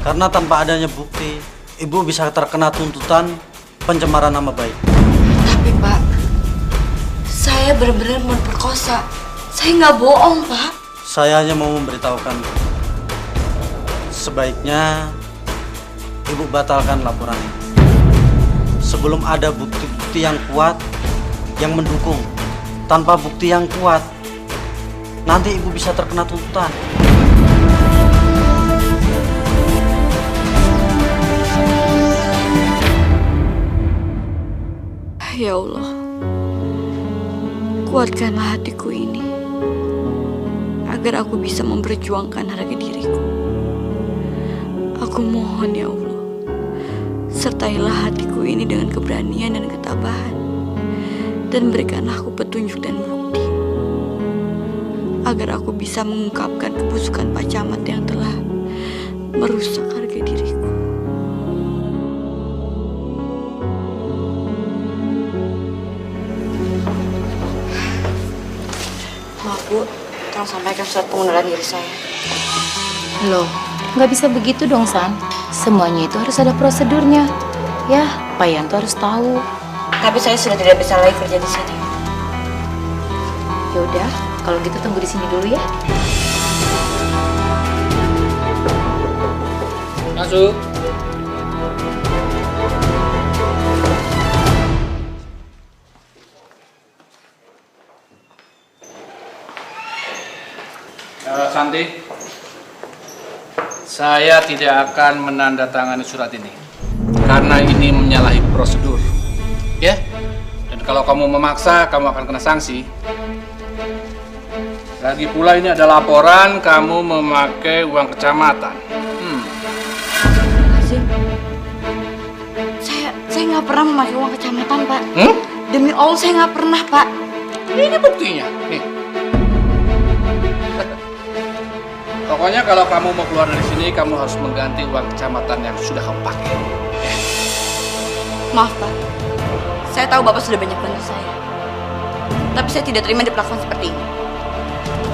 Karena tanpa adanya bukti, Ibu bisa terkena tuntutan pencemaran nama baik. Tapi Pak, saya benar-benar memperkosa. Saya nggak bohong Pak. Saya hanya mau memberitahukan, sebaiknya Ibu batalkan laporan ini. Sebelum ada bukti-bukti yang kuat yang mendukung. Tanpa bukti yang kuat, nanti Ibu bisa terkena tuntutan. Ya Allah, kuatkanlah hatiku ini agar aku bisa memperjuangkan harga diriku. Aku mohon ya Allah, sertailah hatiku ini dengan keberanian dan ketabahan. Dan berikanlah aku petunjuk dan bukti agar aku bisa mengungkapkan kebusukan Pak Camat yang telah merusak harga diriku. Maaf Bu, tolong sampaikan surat pengunduran diri saya. Loh, nggak bisa begitu dong, San. Semuanya itu harus ada prosedurnya. Ya, Pak Yanto harus tahu. Tapi saya sudah tidak bisa lagi kerja di sini. Ya udah, kalau gitu tunggu di sini dulu ya. Masuk. Santi, saya tidak akan menandatangani surat ini karena ini menyalahi prosedur, ya. Dan kalau kamu memaksa, kamu akan kena sanksi. Lagi pula ini ada laporan kamu memakai uang kecamatan. Azim, saya nggak pernah memakai uang kecamatan, Pak. Demi Allah saya nggak pernah, Pak. Ini buktinya, nih. Pokoknya kalau kamu mau keluar dari sini, kamu harus mengganti uang kecamatan yang sudah kamu pakai. Maaf, Pak. Saya tahu Bapak sudah banyak bantu saya. Tapi saya tidak terima diperlakukan seperti ini.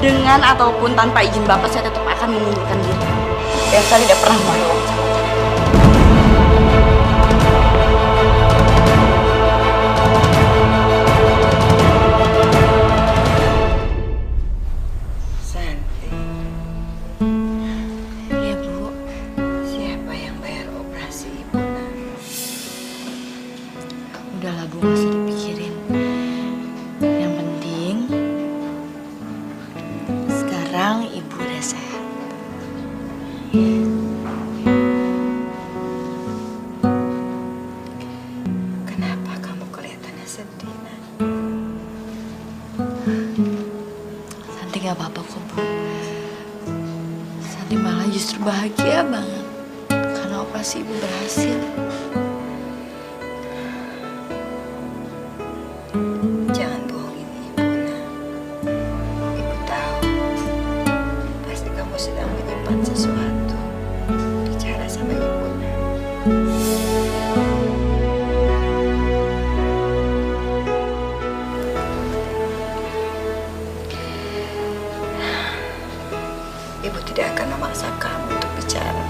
Dengan ataupun tanpa izin Bapak, saya tetap akan mengundurkan diri. Dan saya tidak pernah memakai uang kecamatan. Udahlah Bu, gak usah dipikirin. Yang penting sekarang Ibu udah sehat. Kenapa kamu kelihatannya sedih, Nak? Santi gak apa-apa kok Bu. Santi malah justru bahagia banget karena operasi Ibu berhasil. Jangan bohongin Ibu, Nak. Ibu tahu pasti kamu sedang menyimpan sesuatu. Bicara sama Ibu, Nak. Ibu tidak akan memaksa kamu untuk bicara.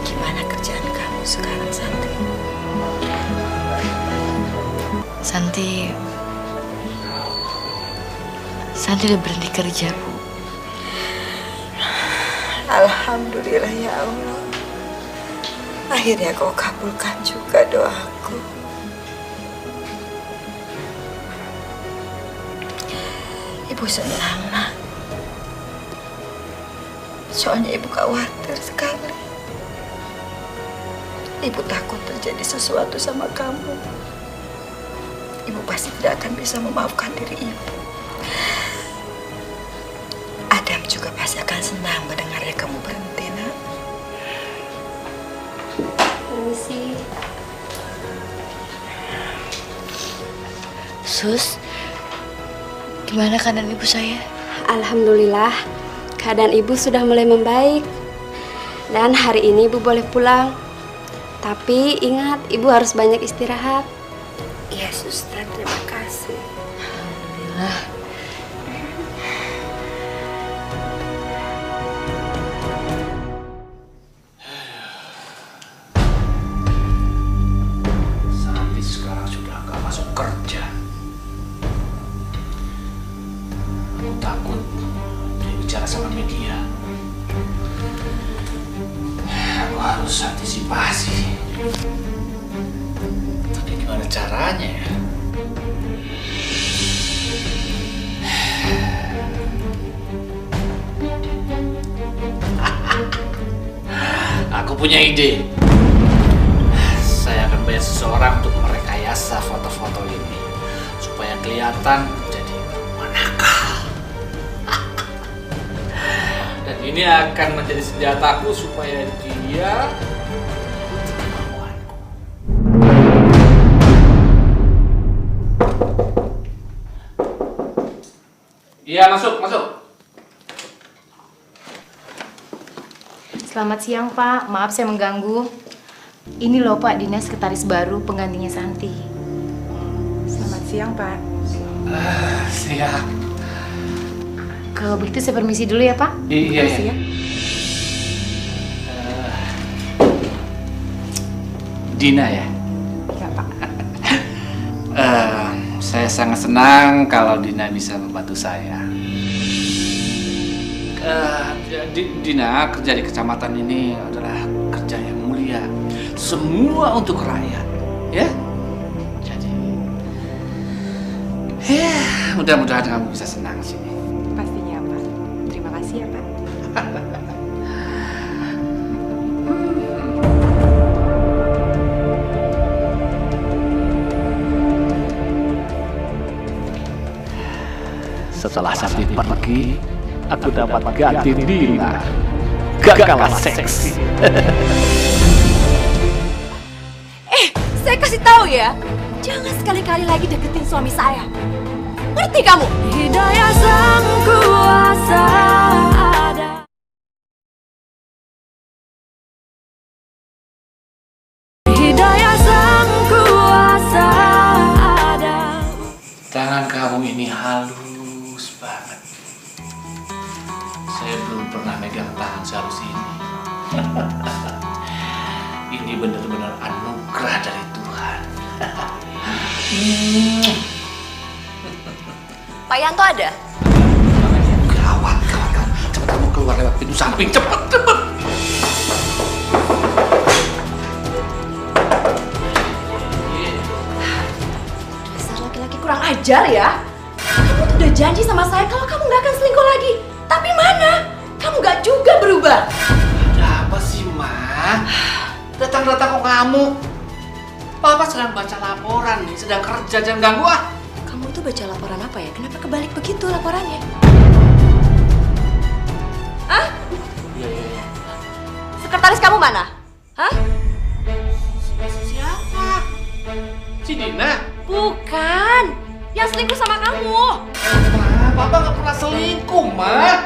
Gimana kerjaan kamu sekarang, Santi? Santi udah berhenti kerja, Bu. Alhamdulillah ya Allah. Akhirnya kau kabulkan juga doaku. Ibu senang, Nak. Soalnya Ibu khawatir sekali. Ibu takut terjadi sesuatu sama kamu. Ibu pasti tidak akan bisa memaafkan diri Ibu. Adam juga pasti akan senang mendengarnya kamu berhenti, Nak. Permisi. Sus, gimana keadaan Ibu saya? Alhamdulillah, keadaan Ibu sudah mulai membaik. Dan hari ini Ibu boleh pulang. Tapi ingat, Ibu harus banyak istirahat. Iya, Suster, terima kasih. Alhamdulillah. Santi sekarang sudah gak masuk kerja. Aku takut dia bicara sama media. Aku harus antisipasi. Tapi gimana caranya ya? Aku punya ide. Saya akan bayar seseorang untuk merekayasa foto-foto ini supaya kelihatan jadi manakal. Dan ini akan menjadi senjataku supaya dia ikuti kemauanku. Iya, masuk. Selamat siang, Pak. Maaf saya mengganggu. Ini loh, Pak, Dina sekretaris baru penggantinya Santi. Selamat siang, Pak. Siap. Kalau begitu saya permisi dulu ya, Pak. Iya. Permisi ya. Dina ya? Iya, Pak. Saya sangat senang kalau Dina bisa membantu saya. Dina kerja di kecamatan ini adalah kerja yang mulia. Semua untuk rakyat, ya. Jadi, ya mudah-mudahan kamu bisa senang sini. Pastinya, Pak. Terima kasih ya, Pak. Setelah Santi pergi, aku dapat ganti Dina. Gak kalah seksi. Saya kasih tahu ya, jangan sekali-kali lagi deketin suami saya. Ngerti kamu? Hidayah sang kuasa ada. Hidayah sang kuasa ada. Tangan kamu ini halus banget. Saya belum pernah megang tangan sehalus ini. Ini benar-benar anugerah dari Tuhan. Pak Yanto ada? Gawat. Cepat kamu keluar lewat pintu samping. Cepat. Dasar laki-laki kurang ajar ya. Kamu tuh udah janji sama saya kalau kamu nggak akan selingkuh lagi. Tapi mana? Kamu nggak juga berubah. Ada apa sih, Ma? Datang-datang kok kamu? Papa sedang baca laporan nih, sedang kerja, jangan ganggu ah. Kamu tuh baca laporan apa ya? Kenapa kebalik begitu laporannya? Hah? Iya. Sekretaris kamu mana? Hah? Siapa? Si Dina? Bukan. Yang selingkuh sama kamu. Ma, Papa nggak pernah selingkuh, Ma.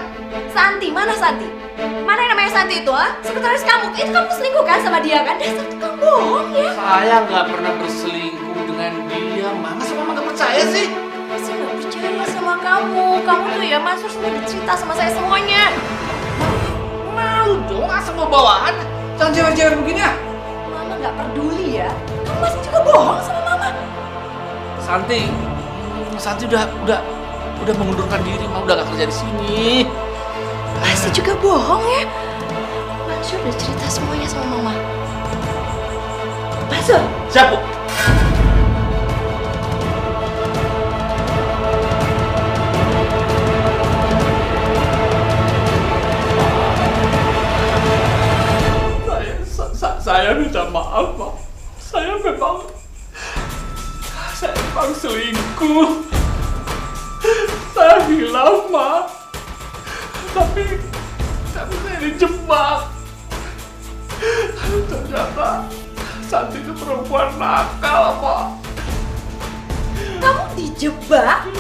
Santi, mana Santi? Mana yang namanya Santi itu, ha? Sekretaris kamu, itu kamu selingkuh kan sama dia kan? Dasar tukang bohong ya. Saya nggak pernah berselingkuh dengan dia, Ma. Masa Mama nggak percaya sih? Saya nggak percaya sama kamu. Kamu tuh ya, Mas harus cerita sama saya semuanya. Malu dong, asal mau bawaan. Jangan jewer-jewer begini ya. Mama nggak peduli ya. Kamu masih juga bohong sama Mama. Santi udah mengundurkan diri, Ma. Udah nggak kerja di sini. Masih juga bohong ya. Mansur udah cerita semuanya sama Mama. Mansur. Siap, Bu. Saya minta maaf, Ma. Saya memang selingkuh. Saya hilaf, Ma. Tapi saya dijebak. Ternyata Santi itu perempuan nakal, Pak. Kamu dijebak?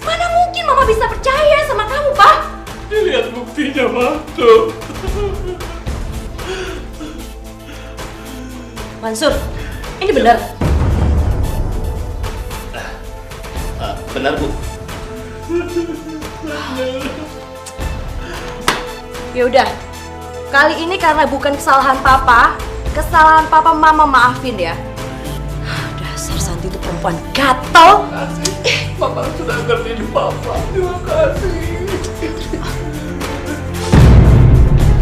Mana mungkin Mama bisa percaya sama kamu, Pak? Dilihat buktinya, Ma. Tuh. Mansur, ini benar. Benar, Bu. Ya udah. Kali ini karena bukan kesalahan Papa Mama maafin ya. Dasar Santi itu perempuan gatel. Papa sudah ngertiin Papa. Terima kasih.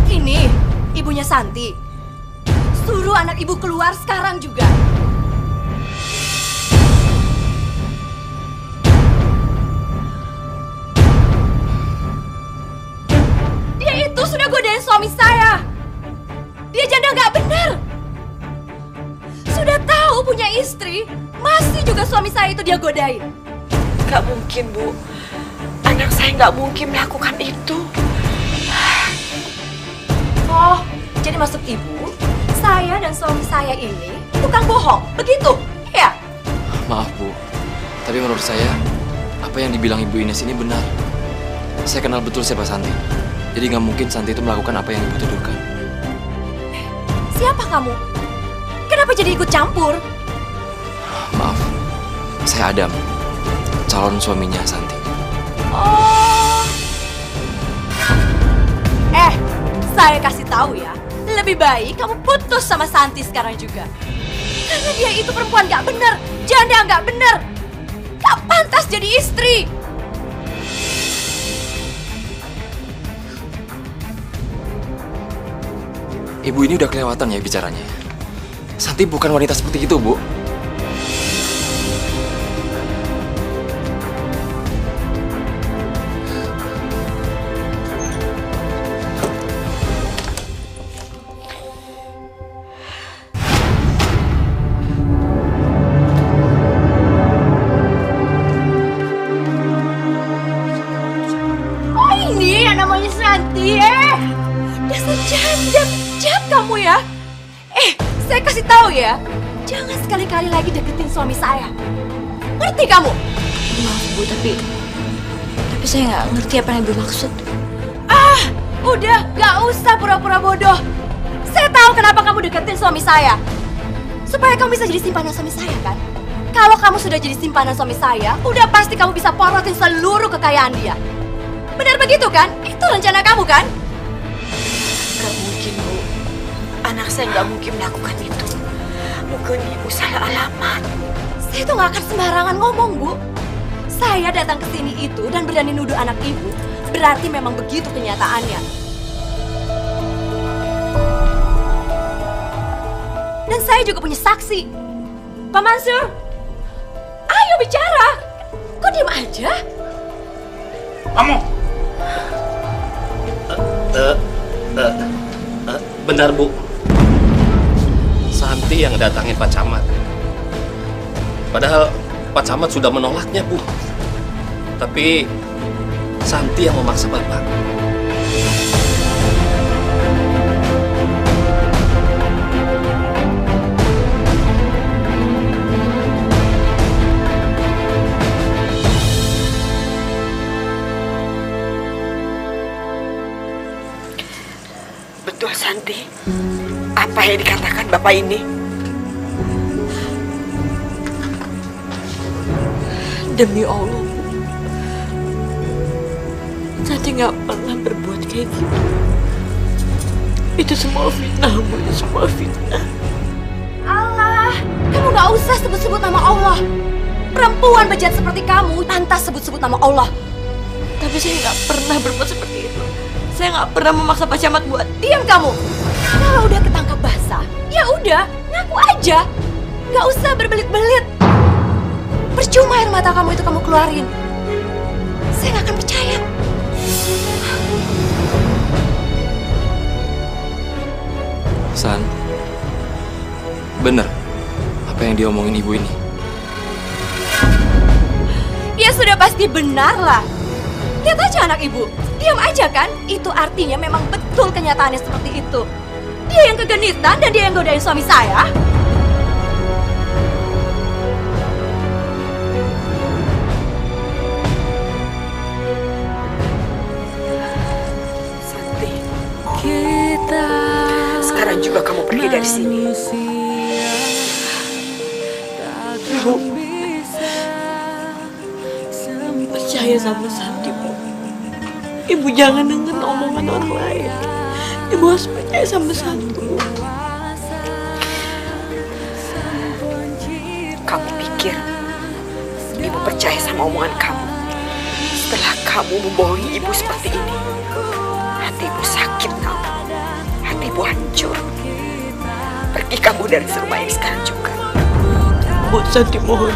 Ini ibunya Santi. Suruh anak ibu keluar sekarang juga. Dia itu sudah godain suami saya. Dia janda nggak benar. Sudah tahu punya istri, masih juga suami saya itu dia godain. Gak mungkin, Bu. Anak saya nggak mungkin melakukan itu. Oh, jadi maksud ibu, saya dan suami saya ini tukang bohong, begitu? Iya? Maaf, Bu. Tapi menurut saya, apa yang dibilang Ibu Ines ini benar. Saya kenal betul siapa Santi. Jadi nggak mungkin Santi itu melakukan apa yang Ibu tuduhkan. Siapa kamu? Kenapa jadi ikut campur? Maaf, saya Adam, calon suaminya Santi. Oh. Saya kasih tahu ya, lebih baik kamu putus sama Santi sekarang juga. Karena dia itu perempuan gak bener, janda gak bener. Gak pantas jadi istri. Ibu ini udah kelewatan ya bicaranya. Santi bukan wanita seperti itu, Bu. Oh ini yang namanya Santi, dasar janda. Jahat kamu ya. Saya kasih tahu ya, jangan sekali-kali lagi deketin suami saya. Ngerti kamu? Maaf Bu, tapi saya nggak ngerti apa yang Ibu maksud. Udah, gak usah pura-pura bodoh. Saya tahu kenapa kamu deketin suami saya. Supaya kamu bisa jadi simpanan suami saya kan? Kalau kamu sudah jadi simpanan suami saya, udah pasti kamu bisa porotin seluruh kekayaan dia. Benar begitu kan? Itu rencana kamu kan? Gak mungkin, Bu. Anak saya nggak mungkin melakukan itu. Mungkin Ibu salah alamat. Saya tuh nggak akan sembarangan ngomong, Bu. Saya datang ke sini itu dan berani nuduh anak Ibu, berarti memang begitu kenyataannya. Dan saya juga punya saksi. Pak Mansur, ayo bicara. Kok diam aja? Kamu? Benar, Bu. Santi yang datangin Pak Camat. Padahal Pak Camat sudah menolaknya, Bu. Tapi Santi yang memaksa Bapak. Betul, Santi. Apa yang dikatakan Bapak ini? Demi Allah, Santi nggak pernah berbuat kayak gitu. Itu semua fitnah, Bu. Itu semua fitnah. Allah, kamu nggak usah sebut-sebut nama Allah. Perempuan bejat seperti kamu pantas sebut-sebut nama Allah. Tapi saya nggak pernah berbuat seperti itu. Saya nggak pernah memaksa Pak Camat buat. Diam kamu. Kalau udah ketangkap basah, ya udah, ngaku aja. Nggak usah berbelit-belit. Percuma air mata kamu itu kamu keluarin. Saya nggak akan percaya. San, bener apa yang diomongin ibu ini? Ya sudah pasti benar lah. Lihat aja anak ibu, diam aja kan? Itu artinya memang betul kenyataannya seperti itu. Dia yang kegenitan dan dia yang godain suami saya. Santi, sekarang juga kamu pergi dari sini. Bu, percaya sama Santi, Bu. Ibu jangan dengar omongan orang lain. Ibu harus percaya sama Santi, Bu. Kamu pikir Ibu percaya sama omongan kamu? Setelah kamu membohongi Ibu seperti ini, hati Ibu sakit, kamu. Hati Ibu hancur. Pergi kamu dari rumah ini sekarang juga. Bu, Santi mohon,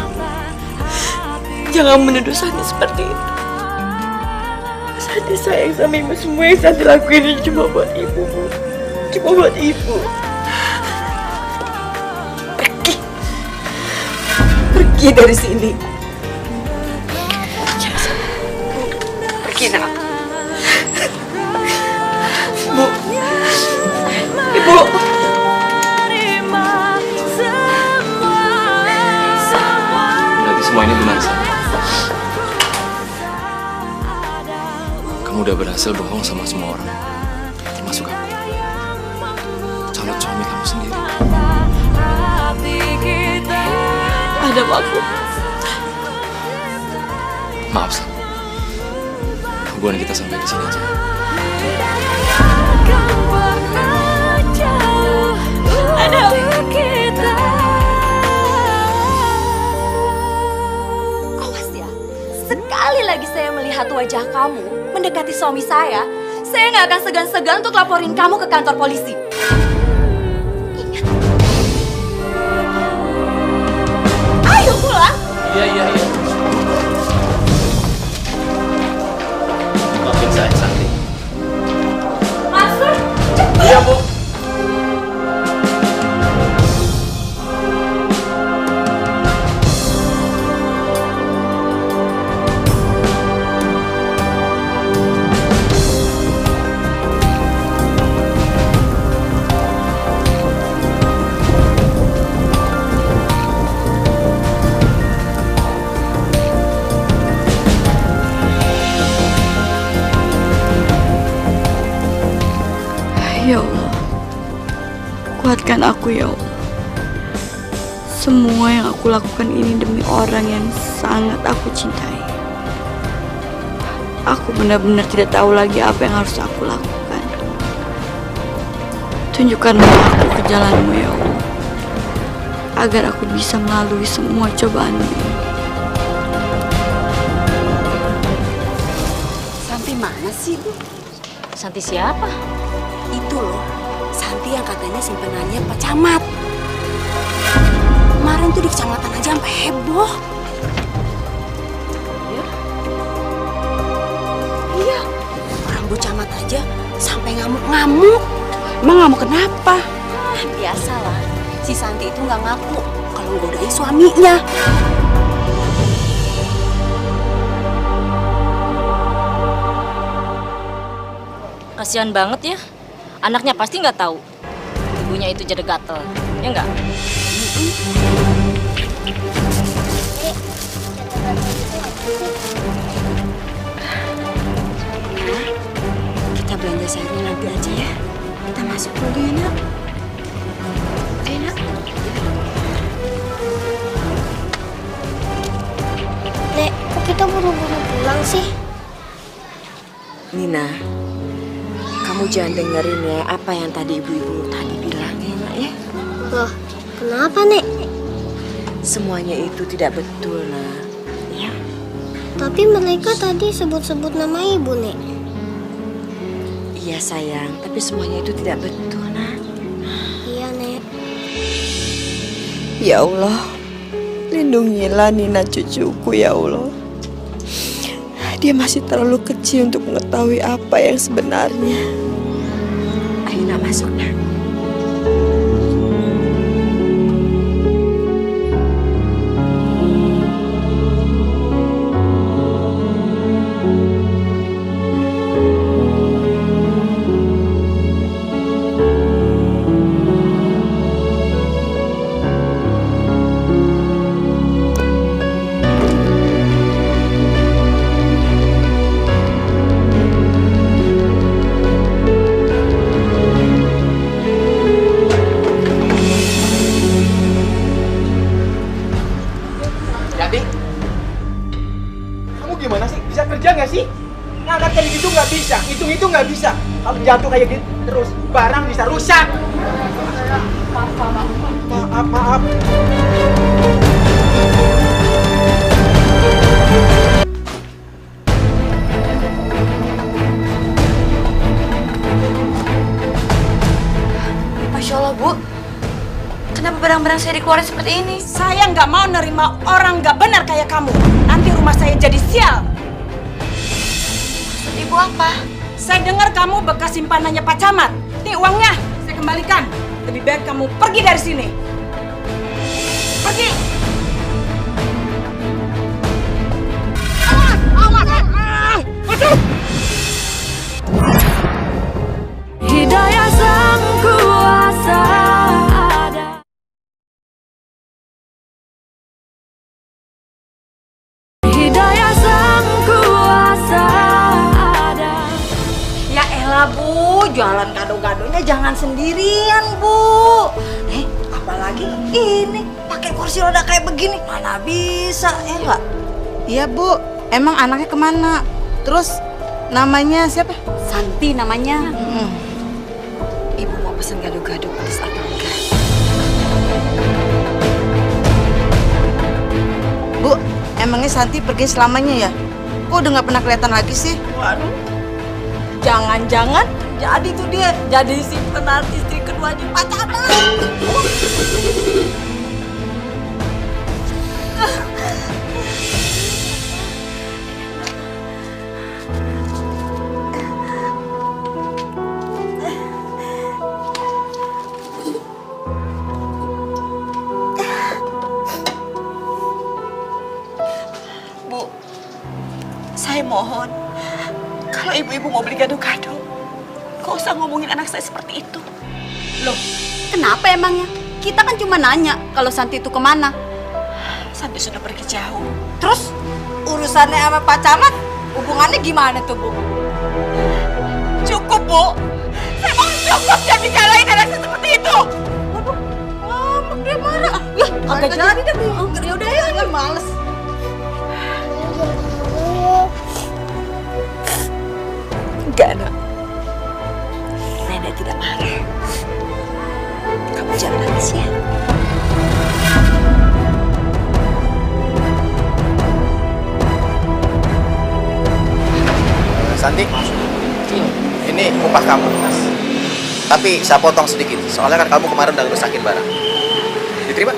jangan menuduh Santi seperti itu. Santi sayang sama Ibu. Semua yang Santi lakuin ini cuma buat Ibu, Bu. Cuma buat Ibu. Pergi. Pergi dari sini. Bu, pergi, nak. Bu. Ibu. Berarti semua ini benar, San. udah berhasil bohong sama semua orang, termasuk aku, calon suami kamu sendiri. Ada aku. Maaf, Sam. Hubungan kita sampai di sini aja. Ada kita. Awas ya, sekali lagi saya melihat wajah kamu mendekati suami saya nggak akan segan-segan untuk laporin kamu ke kantor polisi. Ingat. Ayo pulang. Iya. Maafin saya, Santi. Masuk, cepat. Iya, Bu. Ya Allah, kuatkan aku ya Allah. Semua yang aku lakukan ini demi orang yang sangat aku cintai. Aku benar-benar tidak tahu lagi apa yang harus aku lakukan. Tunjukkanlah aku ke jalanmu ya Allah, agar aku bisa melalui semua cobaan ini. Santi mana sih, Bu? Santi siapa? Itu loh, Santi yang katanya simpenannya Pak Camat. Kemarin tuh di kecamatan aja sampai heboh. Iya, orang Bu Camat aja sampai ngamuk-ngamuk. Emang ngamuk kenapa? Biasalah, si Santi itu nggak ngaku kalau nggodain suaminya. Kasihan banget ya. Anaknya pasti nggak tahu ibunya itu jadi gatel, ya nggak? Kita belanja sayurnya nanti aja ya. Kita masuk dulu ya, Nak. Ayo, Nak. Nek, kok kita buru-buru pulang sih? Nina, kamu jangan dengerin ya apa yang tadi ibu-ibu tadi bilang ya, Nak ya. Loh, kenapa, Nek? Semuanya itu tidak betul, Nak. Ya. Tapi mereka tadi sebut-sebut nama ibu, Nek. Iya sayang, tapi semuanya itu tidak betul, Nak. Iya, Nek. Ya Allah, lindungilah Nina cucuku ya Allah. Dia masih terlalu kecil untuk mengetahui apa yang sebenarnya. Ayo, Nak, masuk, Nak. Gimana sih? Bisa kerja nggak sih? Ngangkat kayak gitu nggak bisa, hitung-hitung nggak bisa. Kalau jatuh kayak gitu terus, barang bisa rusak. Maaf. Masya Allah, Bu. Kenapa barang-barang saya dikeluarin seperti ini? Saya nggak mau nerima orang nggak benar kayak kamu. Nanti rumah saya jadi sial. Maksud Ibu apa? Saya dengar kamu bekas simpanannya Pak Camat. Nih uangnya, saya kembalikan. Lebih baik kamu pergi dari sini. Pergi! Hidayah Sang Kuasa ada. Hidayah Sang Kuasa ada. jualan gado-gadonya jangan sendirian, Bu. Apalagi ini pakai kursi roda kayak begini, mana bisa ya nggak? Iya Bu, emang anaknya kemana? Terus namanya siapa? Santi namanya. Ibu mau pesan gado-gado pedas atau enggak? Bu, emangnya Santi pergi selamanya ya? Kok udah nggak pernah kelihatan lagi sih? Waduh, jangan-jangan jadi tuh dia jadi si penalti istri kedua di pacaran. Bu, saya mohon, kalau ibu-ibu mau beli gado-gado, gak usah ngomongin anak saya seperti itu. Loh, kenapa emangnya? Kita kan cuma nanya kalau Santi itu kemana. Santi sudah pergi jauh. Terus urusannya sama Pak Camat, hubungannya gimana tuh, Bu? Cukup, Bu. Saya mau cukup jangan dicalain anak saya seperti itu. Dia marah. Ya, agak jadi deh. Ya udah ya, males. Enggak, Nak. Nenek tidak marah. Kamu jangan nangis ya. Santi, ini upah kamu, Mas. Tapi saya potong sedikit, soalnya kan kamu kemarin udah ngerusakin barang. Diterima?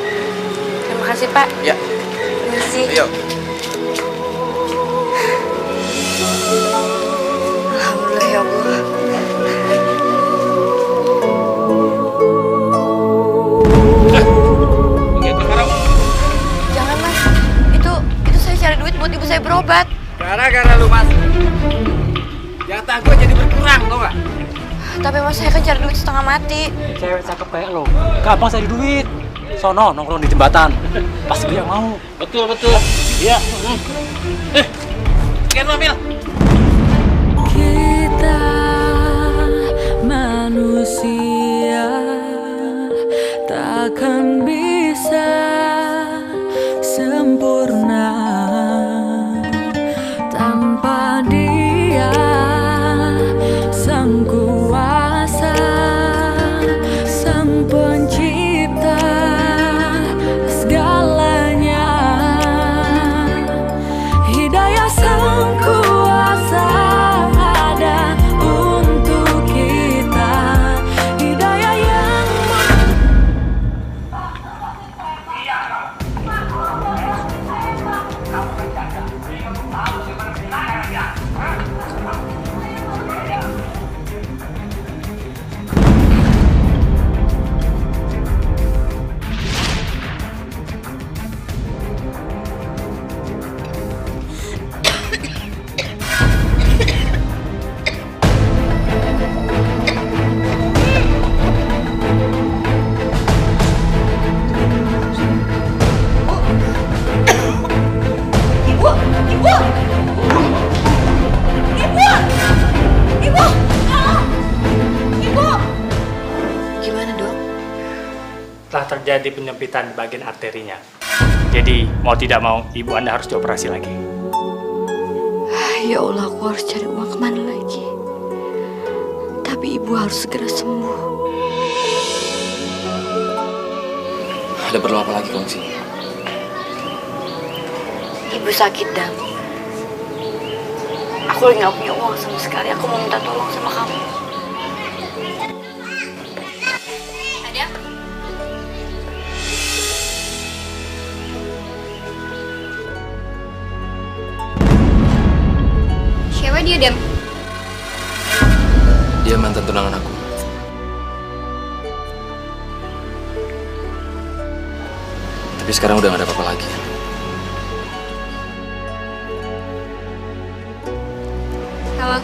Terima kasih, Pak. Ya. Terima kasih. Ayo. Alhamdulillah ya Allah. Jangan, Mas. Itu saya cari duit buat ibu saya berobat. Gara-gara lu, Mas. Jatah gue jadi berkurang, tau gak? Tapi Mas, saya kan cari duit setengah mati. Cewek cakep kayak lo, gampang cari duit. Sono nongkrong di jembatan, pasti dia mau. Betul. Iya. Sekian lo, Mil. Kita manusia takkan bisa sempurna tanpa Dia Sang Kuasa, Sang Pencipta segalanya. Hidayah Sang Kuasa ada untuk kita. Hidayah yang Gimana, Dok? Telah terjadi penyempitan di bagian arterinya. Jadi, mau tidak mau, ibu Anda harus dioperasi lagi. Ya Allah, aku harus cari uang kemana lagi? Tapi ibu harus segera sembuh. Ada perlu apa lagi kamu sini? Ibu sakit, Dam. Aku lagi gak punya uang sama sekali. Aku mau minta tolong sama kamu. Ada? Siapa dia, Dam? Dia mantan tunangan aku. Tapi sekarang udah gak ada apa-apa lagi. Halo.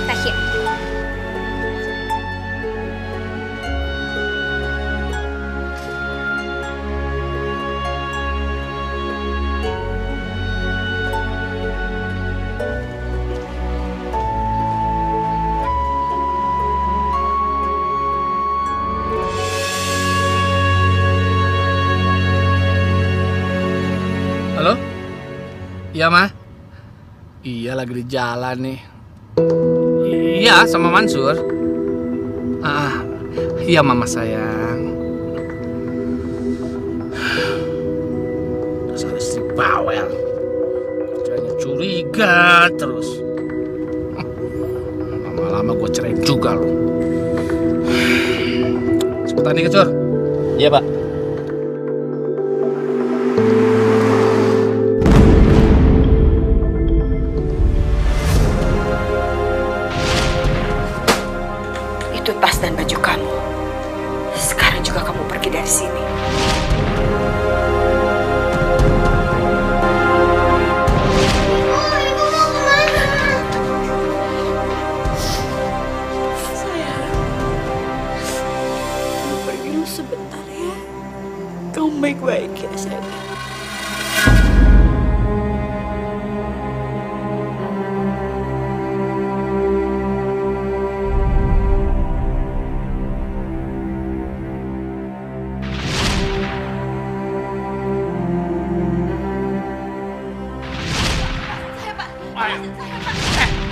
Tasya. Iya, Ma. Iya, lagi di jalan nih. Iya, sama Mansur. Iya, Mama sayang. Dasar istri bawel. Kerjanya curiga terus. Lama-lama gue cerain juga loh. Cepetan nih, Sur. Iya, Pak. Itu tas dan baju kamu. Sekarang juga kamu pergi dari sini. Sayang, kamu pergi dulu sebentar ya. Kamu baik-baik ya, sayang.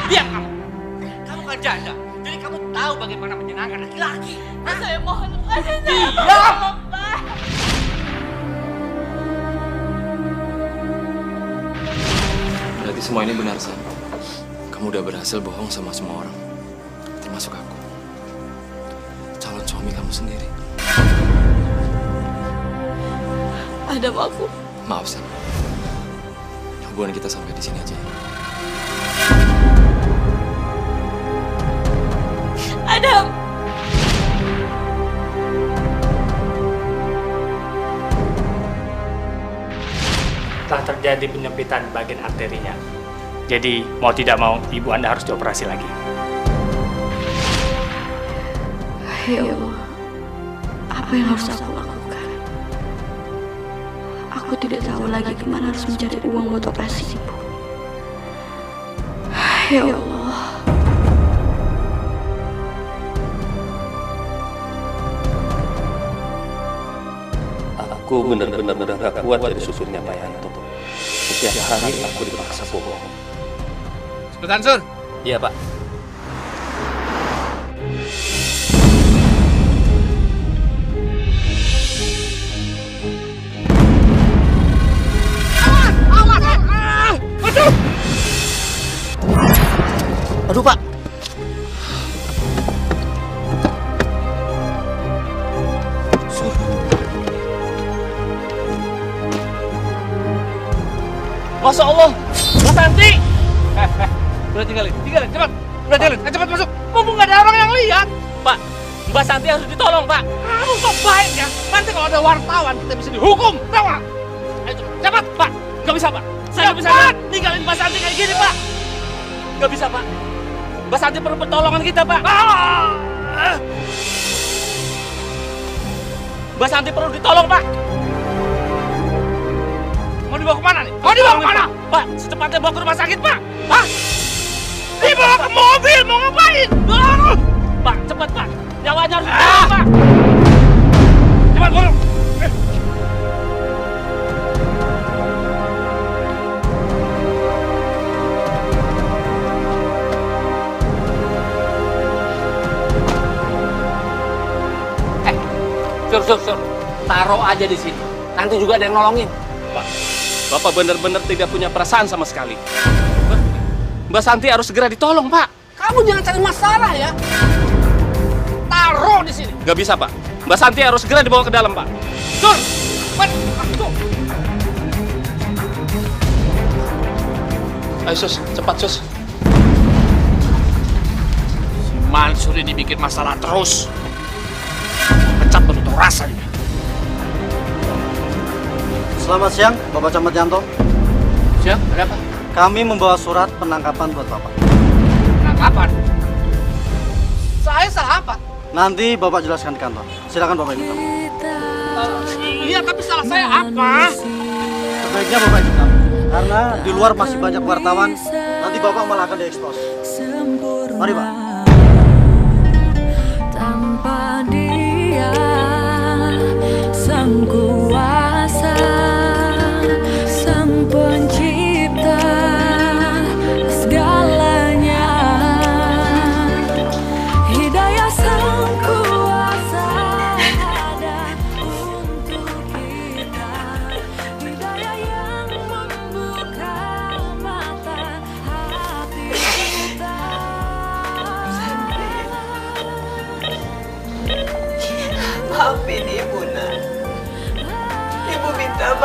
Diam kamu. Kamu kan janda, jadi kamu tahu bagaimana menyenangkan laki-laki. Saya mohon, lepasin saya. Diam. Berarti semua ini benar, San. Kamu udah berhasil bohong sama semua orang, termasuk aku. Calon suami kamu sendiri. Adam, aku. Maaf, San. Hubungan kita sampai di sini aja. Adam. Telah terjadi penyempitan bagian arterinya. Jadi mau tidak mau ibu Anda harus dioperasi lagi. Ya Allah, apa yang harus aku lakukan? Aku tidak tahu lagi kemana harus mencari uang buat operasi ibu. Ya Allah. Aku benar-benar gak kuat jadi supirnya Pak Yanto. Setiap hari aku dipaksa bohong. Cepetan, Sur. Iya, Pak. Aduh, Pak. Masya Allah, Mbak Santi. Udah tinggalin, cepat. Udah tinggalin, cepat masuk. Mumpung nggak ada orang yang lihat. Pak, Mbak Santi harus ditolong, Pak. Kamu kok baik ya? Nanti kalau ada wartawan kita bisa dihukum, tahu nggak? Ayo cepat, Pak. Nggak bisa, Pak. Saya nggak bisa tinggalin Mbak Santi kayak gini, Pak. Nggak bisa, Pak. Mbak Santi perlu pertolongan kita, Pak. Mbak Santi perlu ditolong, Pak. Mau dibawa kemana nih? Mau dibawa kemana? Pak, secepatnya bawa ke rumah sakit, Pak. Hah? Dibawa ke mobil, mau ngapain? Pak, cepat, Pak. Nyawanya harus ditolong, Pak. Cepat, guru. Sur. Taruh aja di sini. Nanti juga ada yang nolongin. Pak, Bapak benar-benar tidak punya perasaan sama sekali. Mbak Santi harus segera ditolong, Pak. Kamu jangan cari masalah ya. Taruh di sini. Gak bisa, Pak. Mbak Santi harus segera dibawa ke dalam, Pak. Sur, masuk. Ayo, Sus. Cepat, Sus. Si Mansur ini bikin masalah terus. Pecat penutup rasa dia. Selamat siang, Bapak Camat Yanto. Siang, ada apa? Kami membawa surat penangkapan buat Bapak. Penangkapan? Saya salah apa? Nanti Bapak jelaskan di kantor. Silakan Bapak ikut kami. Iya, tapi salah saya apa? Sebaiknya Bapak ikut kami. Karena di luar masih banyak wartawan. Nanti Bapak malah akan diekspos. Mari, Pak. Tanpa dia, sang kuasa, sang pencipta,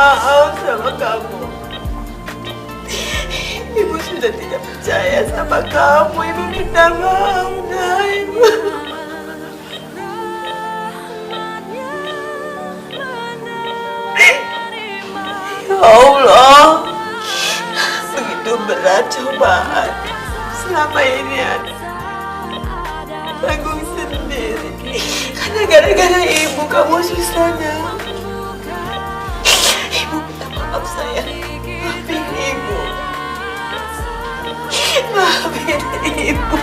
maaf sama kamu. Ibu sudah tidak percaya sama kamu. Ibu minta maaf, nah, Ibu. Ya Allah, begitu berat cobaan. Selama ini aku tanggung sendiri. Karena gara-gara ibu kamu susahnya. Ibu minta maaf sayang. Maafin ibu. Maafin ibu.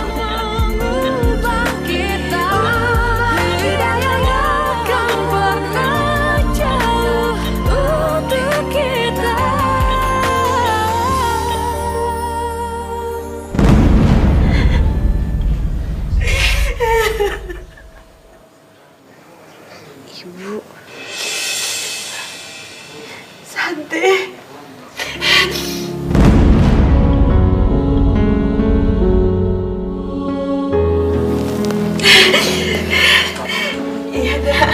Ibu Santi. Iya dah.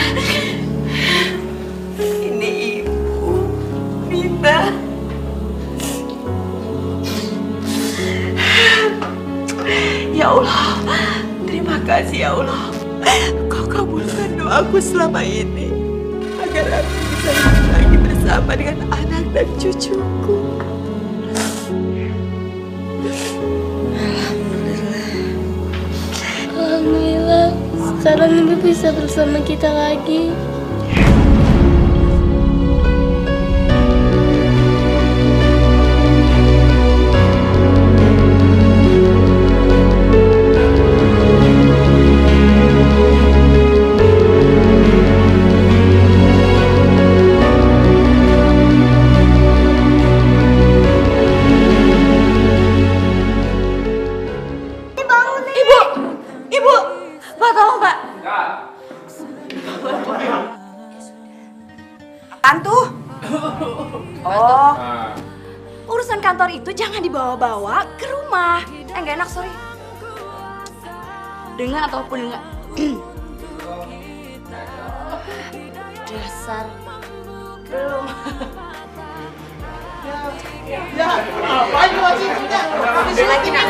Ini ibu Mina. Ya Allah, terima kasih ya Allah. Kau kabulkan doaku selama ini agar aku bisa hidup lagi bersama dengan anak dan cucuku. Alhamdulillah, sekarang ibu bisa bersama kita lagi. Tantu. Oh. Urusan kantor itu jangan dibawa-bawa ke rumah. Nggak enak, sorry. Dengan ataupun enggak. Dasar. Belum. Ya, apaan lu masih? Lagi nak.